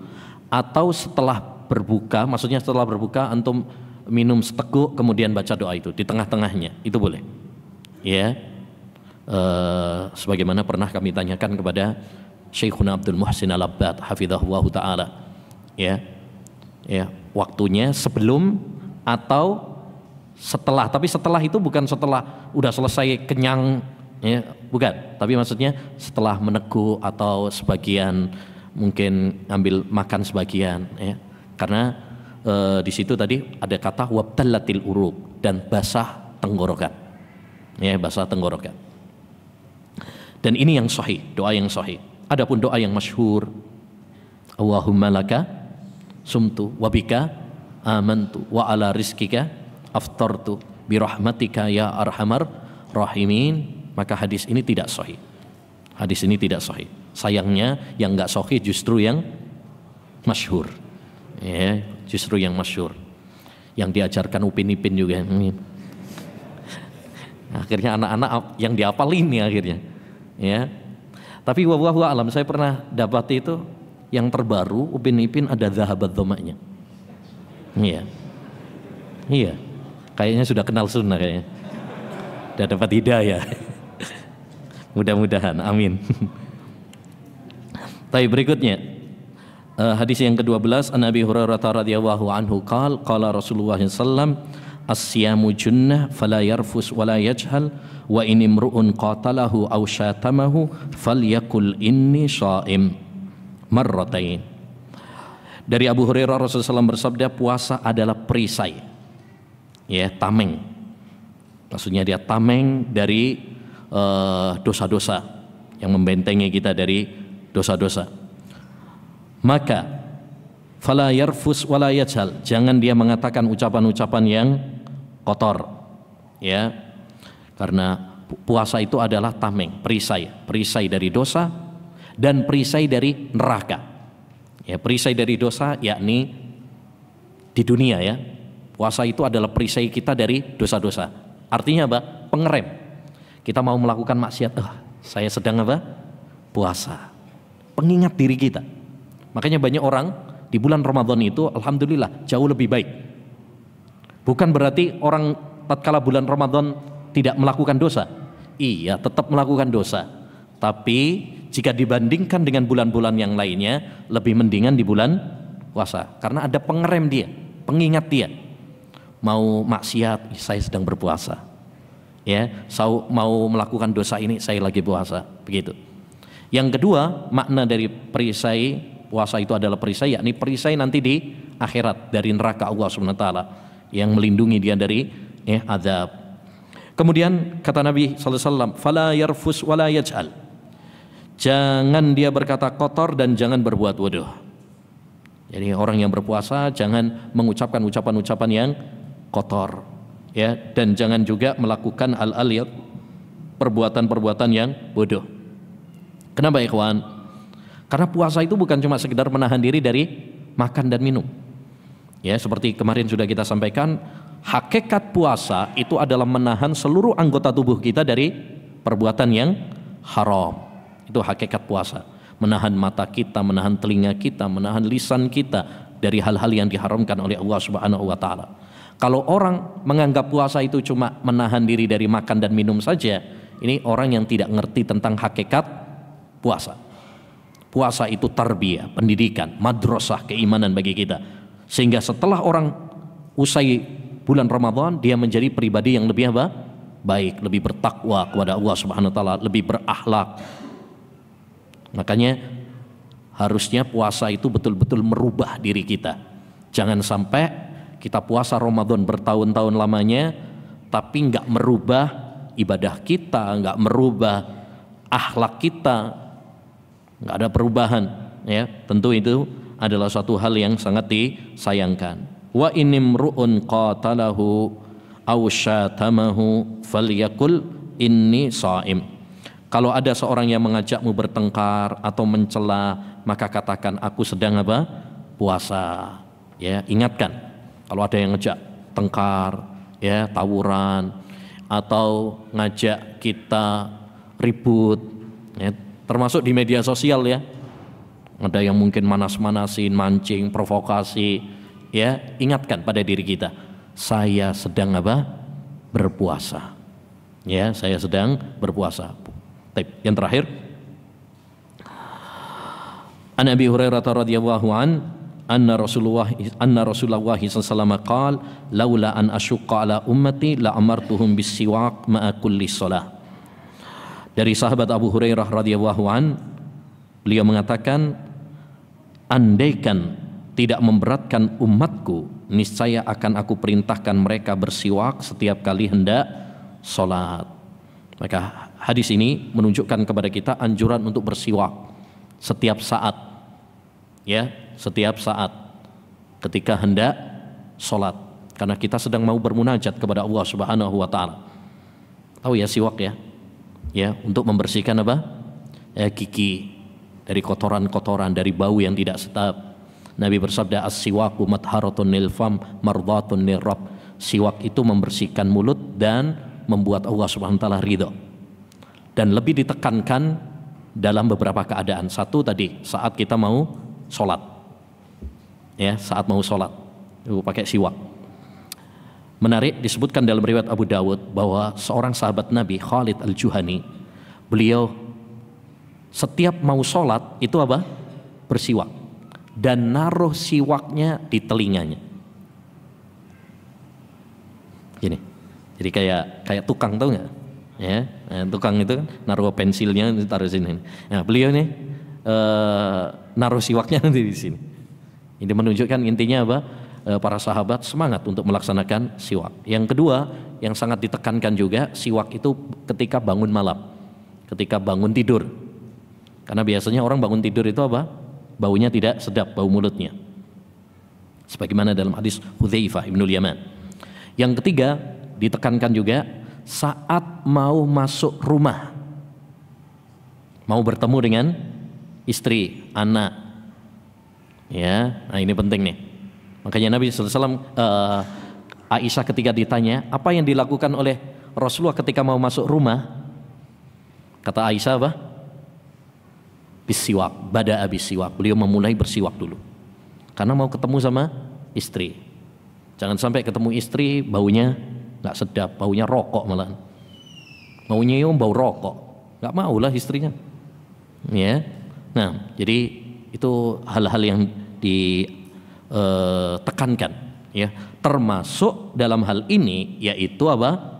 atau setelah berbuka, maksudnya setelah berbuka antum minum seteguk kemudian baca doa itu di tengah-tengahnya, itu boleh. Ya, sebagaimana pernah kami tanyakan kepada Syekhuna Abdul Muhsin Al-Abbad hafizahullah ta'ala. Ya, waktunya sebelum atau setelah, tapi setelah itu bukan setelah udah selesai kenyang, ya, bukan, tapi maksudnya setelah meneguk atau sebagian mungkin ambil makan sebagian, ya, karena di situ tadi ada kata wabtallatil uruq, dan basah tenggorokan, ya, basah tenggorokan. Dan ini yang sahih, doa yang sahih. Adapun doa yang masyhur, Allahumma laka sumtu wabika amantu wa ala rizkika aftartu birahmatika ya arhamar rahimin, maka hadis ini tidak sahih. Hadis ini tidak sahih. Sayangnya yang enggak sahih justru yang masyhur. Ya, justru yang masyhur. Yang diajarkan Upin Ipin juga. Akhirnya anak-anak yang dihafal ini akhirnya. Ya. Tapi wallahu a'lam, saya pernah dapat itu yang terbaru Upin Ipin ada dhahabat dhamanya. Iya. Iya. Kayaknya sudah kenal sunnah kayaknya. Sudah dapat hidayah. Mudah-mudahan, amin. Tapi berikutnya hadis yang ke-12, an Abi Hurairah radhiyallahu anhu qala Rasulullah sallallahu as-siyamu junnah fala yarfus wala yajhal wa in imru'un qatalahu aw syatamahu falyakul inni shaim marratain. Dari Abu Hurairah Rasulullah SAW bersabda, puasa adalah perisai, ya, tameng. Maksudnya dia tameng dari dosa-dosa yang membentengi kita dari dosa-dosa. Maka fala yarfus wala yajhal, jangan dia mengatakan ucapan-ucapan yang kotor, ya, karena puasa itu adalah tameng, perisai dari dosa dan perisai dari neraka. Ya, perisai dari dosa yakni di dunia, ya. Puasa itu adalah perisai kita dari dosa-dosa. Artinya apa? Pengerem. Kita mau melakukan maksiat, saya sedang apa? Puasa. Pengingat diri kita. Makanya banyak orang di bulan Ramadan itu alhamdulillah jauh lebih baik. Bukan berarti orang tatkala bulan Ramadan tidak melakukan dosa. Iya, tetap melakukan dosa. Tapi jika dibandingkan dengan bulan-bulan yang lainnya, lebih mendingan di bulan puasa. Karena ada pengerem dia, pengingat dia. Mau maksiat, saya sedang berpuasa. Ya, mau melakukan dosa ini, saya lagi puasa. Begitu. Yang kedua, makna dari perisai puasa itu adalah perisai, yakni perisai nanti di akhirat dari neraka Allah Subhanahu wa taala yang melindungi dia dari azab. Kemudian kata Nabi sallallahu alaihi wasallam, "Fala yarfus wala yaj'al." Jangan dia berkata kotor dan jangan berbuat bodoh. Jadi orang yang berpuasa jangan mengucapkan ucapan-ucapan yang kotor, ya, dan jangan juga melakukan al-aliyat, perbuatan-perbuatan yang bodoh. Kenapa ikhwan? Karena puasa itu bukan cuma sekedar menahan diri dari makan dan minum. Ya, seperti kemarin sudah kita sampaikan, hakikat puasa itu adalah menahan seluruh anggota tubuh kita dari perbuatan yang haram. Itu hakikat puasa. Menahan mata kita, menahan telinga kita, menahan lisan kita dari hal-hal yang diharamkan oleh Allah Subhanahu wa taala. Kalau orang menganggap puasa itu cuma menahan diri dari makan dan minum saja, ini orang yang tidak ngerti tentang hakikat puasa. Puasa itu tarbiyah, pendidikan, madrasah keimanan bagi kita. Sehingga setelah orang usai bulan Ramadan, dia menjadi pribadi yang lebih apa? Baik, lebih bertakwa kepada Allah Subhanahu wa taala, lebih berakhlak. Makanya harusnya puasa itu betul-betul merubah diri kita. Jangan sampai kita puasa Ramadan bertahun-tahun lamanya tapi nggak merubah ibadah kita, nggak merubah akhlak kita, nggak ada perubahan, ya tentu itu adalah suatu hal yang sangat disayangkan. Wa inimru'un qatalahu aw syatamahu falyakul inni shaim. Kalau ada seorang yang mengajakmu bertengkar atau mencela, maka katakan aku sedang apa? Puasa. Ya, ingatkan kalau ada yang ngejak tengkar, ya, tawuran atau ngajak kita ribut, ya, termasuk di media sosial, ya. Ada yang mungkin manas-manasin, mancing, provokasi, ya, ingatkan pada diri kita, saya sedang apa? Berpuasa. Ya, saya sedang berpuasa. Yang terakhir, An Abi Hurairah radhiyallahu an anna Rasulullah sallallahu alaihi wasallam qaal laula an asyqa ala ummati la amartuhum bis-siwak ma'a kulli shalah. Dari sahabat Abu Hurairah radhiyallahu an, beliau mengatakan, andaikan tidak memberatkan umatku, niscaya akan aku perintahkan mereka bersiwak setiap kali hendak sholat. Maka hadis ini menunjukkan kepada kita anjuran untuk bersiwak setiap saat, ya, setiap saat ketika hendak sholat, karena kita sedang mau bermunajat kepada Allah Subhanahu wa taala. Tahu ya siwak, ya, untuk membersihkan apa? Gigi dari kotoran-kotoran, dari bau yang tidak sedap. Nabi bersabda, as-siwaku matharatun lil fam mardatun lirabb. Siwak itu membersihkan mulut dan membuat Allah Subhanahu wa taala ridho. Dan lebih ditekankan dalam beberapa keadaan. Satu tadi, saat kita mau sholat, ya, saat mau sholat itu pakai siwak. Menarik, disebutkan dalam riwayat Abu Dawud bahwa seorang sahabat Nabi, Khalid Al-Juhani, beliau setiap mau sholat itu apa? Bersiwak, dan naruh siwaknya di telinganya. Gini, jadi kayak tukang, tahu nggak? Ya, tukang itu kan naruh pensilnya taruh sini. Nah, beliau nih naruh siwaknya nanti di sini. Ini menunjukkan intinya apa? Para sahabat semangat untuk melaksanakan siwak. Yang kedua, yang sangat ditekankan juga, siwak itu ketika bangun malam, ketika bangun tidur. Karena biasanya orang bangun tidur itu apa? Baunya tidak sedap, bau mulutnya. Sebagaimana dalam hadis Hudzaifah ibnul Yaman. Yang ketiga, ditekankan juga saat mau masuk rumah, mau bertemu dengan istri, anak. Ya, nah ini penting nih. Makanya Nabi SAW, Aisyah ketika ditanya apa yang dilakukan oleh Rasulullah ketika mau masuk rumah, kata Aisyah apa? Bisiwak, bada'a bisiwak. Beliau memulai bersiwak dulu, karena mau ketemu sama istri. Jangan sampai ketemu istri baunya nggak sedap, baunya rokok malahan. Mau nyium bau rokok, nggak maulah istrinya. Ya, nah jadi itu hal-hal yang ditekankan, ya, termasuk dalam hal ini yaitu apa?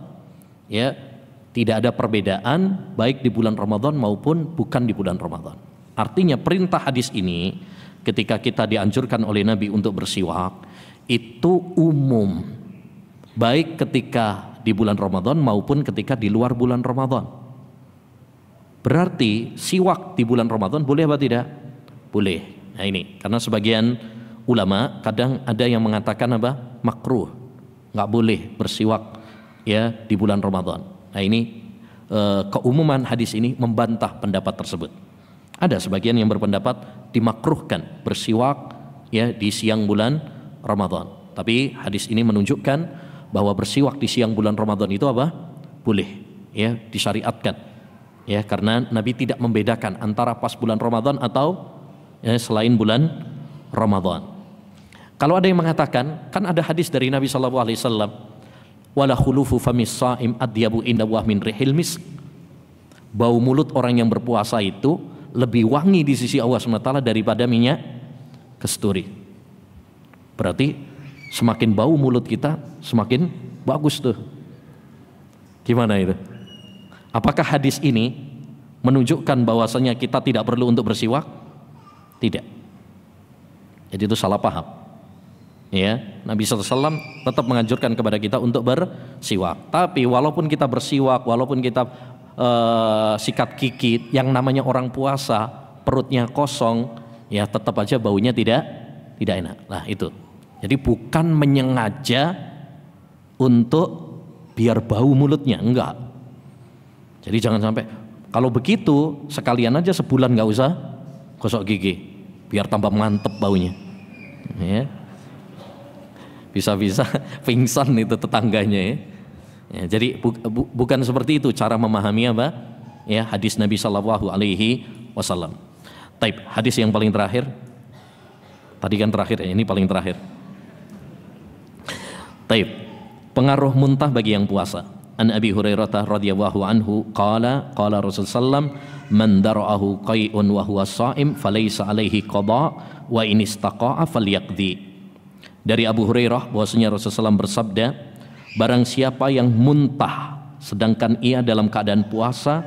Ya, tidak ada perbedaan baik di bulan Ramadan maupun bukan di bulan Ramadan. Artinya perintah hadis ini ketika kita dianjurkan oleh Nabi untuk bersiwak itu umum, baik ketika di bulan Ramadan maupun ketika di luar bulan Ramadan. Berarti siwak di bulan Ramadan boleh apa tidak? Boleh. Nah ini, karena sebagian ulama kadang ada yang mengatakan apa? Makruh, nggak boleh bersiwak, ya, di bulan Ramadan. Nah ini keumuman hadis ini membantah pendapat tersebut. Ada sebagian yang berpendapat dimakruhkan bersiwak, ya, di siang bulan Ramadan. Tapi hadis ini menunjukkan bahwa bersiwak di siang bulan Ramadan itu apa? Boleh, ya, disyariatkan. Ya, karena Nabi tidak membedakan antara pas bulan Ramadan atau, ya, selain bulan Ramadan. Kalau ada yang mengatakan, kan ada hadis dari Nabi SAW, wala khulufu famis shaim adyabu indallah min rihil misk. Bau mulut orang yang berpuasa itu lebih wangi di sisi Allah SWT daripada minyak kasturi. Berarti semakin bau mulut kita semakin bagus tuh. Gimana itu? Apakah hadis ini menunjukkan bahwasanya kita tidak perlu untuk bersiwak? Tidak. Jadi itu salah paham. Ya, Nabi SAW tetap menganjurkan kepada kita untuk bersiwak. Tapi walaupun kita bersiwak, walaupun kita sikat gigi, yang namanya orang puasa perutnya kosong, ya tetap aja baunya tidak enak. Nah itu. Jadi bukan menyengaja untuk biar bau mulutnya, enggak. Jadi jangan sampai, kalau begitu sekalian aja sebulan nggak usah gosok gigi, biar tambah mantep baunya. Ya. Bisa-bisa pingsan itu tetangganya ya. Ya, jadi bukan seperti itu cara memahami apa? Ya, hadis Nabi Shallallahu Alaihi Wasallam. Taib, hadis yang paling terakhir. Tadi kan terakhir, ya, ini paling terakhir. Taib, pengaruh muntah bagi yang puasa. An Abi Hurairah radhiyallahu anhu qala Rasul sallam man dara'ahu qai'un wa huwa sha'im falaysa alaihi qada wa in istaqa'a falyaqdi. Dari Abu Hurairah bahwasanya Rasulullah SAW bersabda, barang siapa yang muntah sedangkan ia dalam keadaan puasa,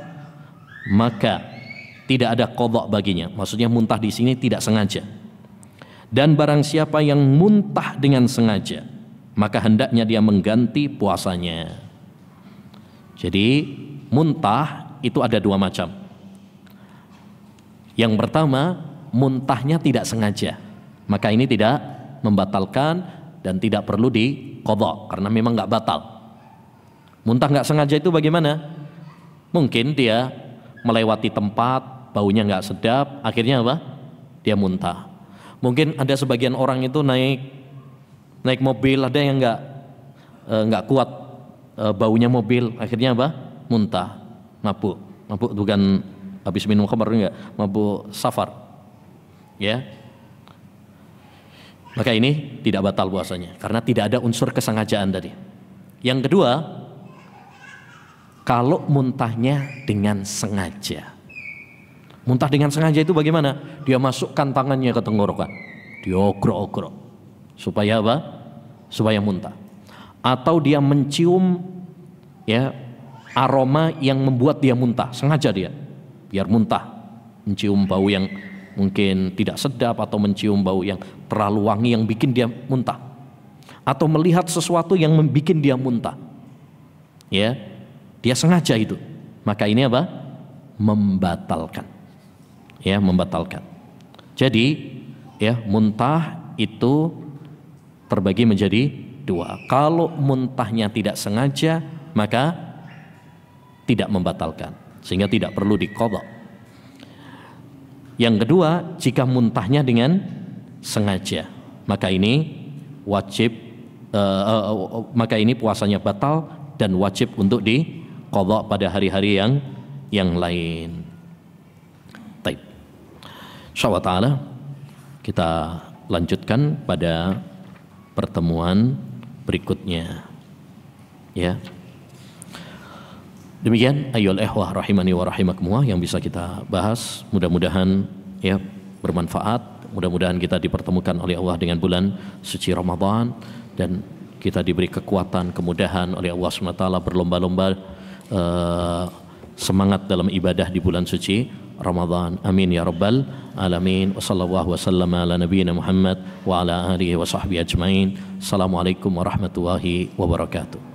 maka tidak ada qadha baginya. Maksudnya muntah di sini tidak sengaja. Dan barang siapa yang muntah dengan sengaja, maka hendaknya dia mengganti puasanya. Jadi muntah itu ada dua macam. Yang pertama, muntahnya tidak sengaja, maka ini tidak membatalkan dan tidak perlu diqadha karena memang nggak batal. Muntah nggak sengaja itu bagaimana? Mungkin dia melewati tempat, baunya nggak sedap, akhirnya apa? Dia muntah. Mungkin ada sebagian orang itu naik mobil, ada yang nggak kuat baunya mobil, akhirnya apa? Muntah, mabuk bukan habis minum khamar, enggak, mabuk safar, ya. Maka ini tidak batal puasanya karena tidak ada unsur kesengajaan tadi. Yang kedua, kalau muntahnya dengan sengaja. Muntah dengan sengaja itu bagaimana? Dia masukkan tangannya ke tenggorokan, diogrok-ogrok supaya apa? Supaya muntah. Atau dia mencium ya aroma yang membuat dia muntah, sengaja dia biar muntah, mencium bau yang mungkin tidak sedap atau mencium bau yang terlalu wangi yang bikin dia muntah, atau melihat sesuatu yang membuat dia muntah, ya dia sengaja itu, maka ini apa? Membatalkan, ya membatalkan. Jadi ya muntah itu terbagi menjadi dua. Kalau muntahnya tidak sengaja maka tidak membatalkan sehingga tidak perlu diqadha. Yang kedua, jika muntahnya dengan sengaja, maka ini wajib, maka ini puasanya batal dan wajib untuk diqadha pada hari-hari yang lain. Baik. Insyaallah taala kita lanjutkan pada pertemuan berikutnya. Ya. Demikian ayyuhal ikhwah rahimani wa rahimakumullah yang bisa kita bahas. Mudah-mudahan ya bermanfaat. Mudah-mudahan kita dipertemukan oleh Allah dengan bulan suci Ramadan dan kita diberi kekuatan, kemudahan oleh Allah SWT berlomba-lomba semangat dalam ibadah di bulan suci Ramadan. Amin ya rabbal alamin. Wa sallallahu wasallam ala nabiyyina Muhammad wa ala alihi wa sahbihi ajmain. Assalamualaikum warahmatullahi wabarakatuh.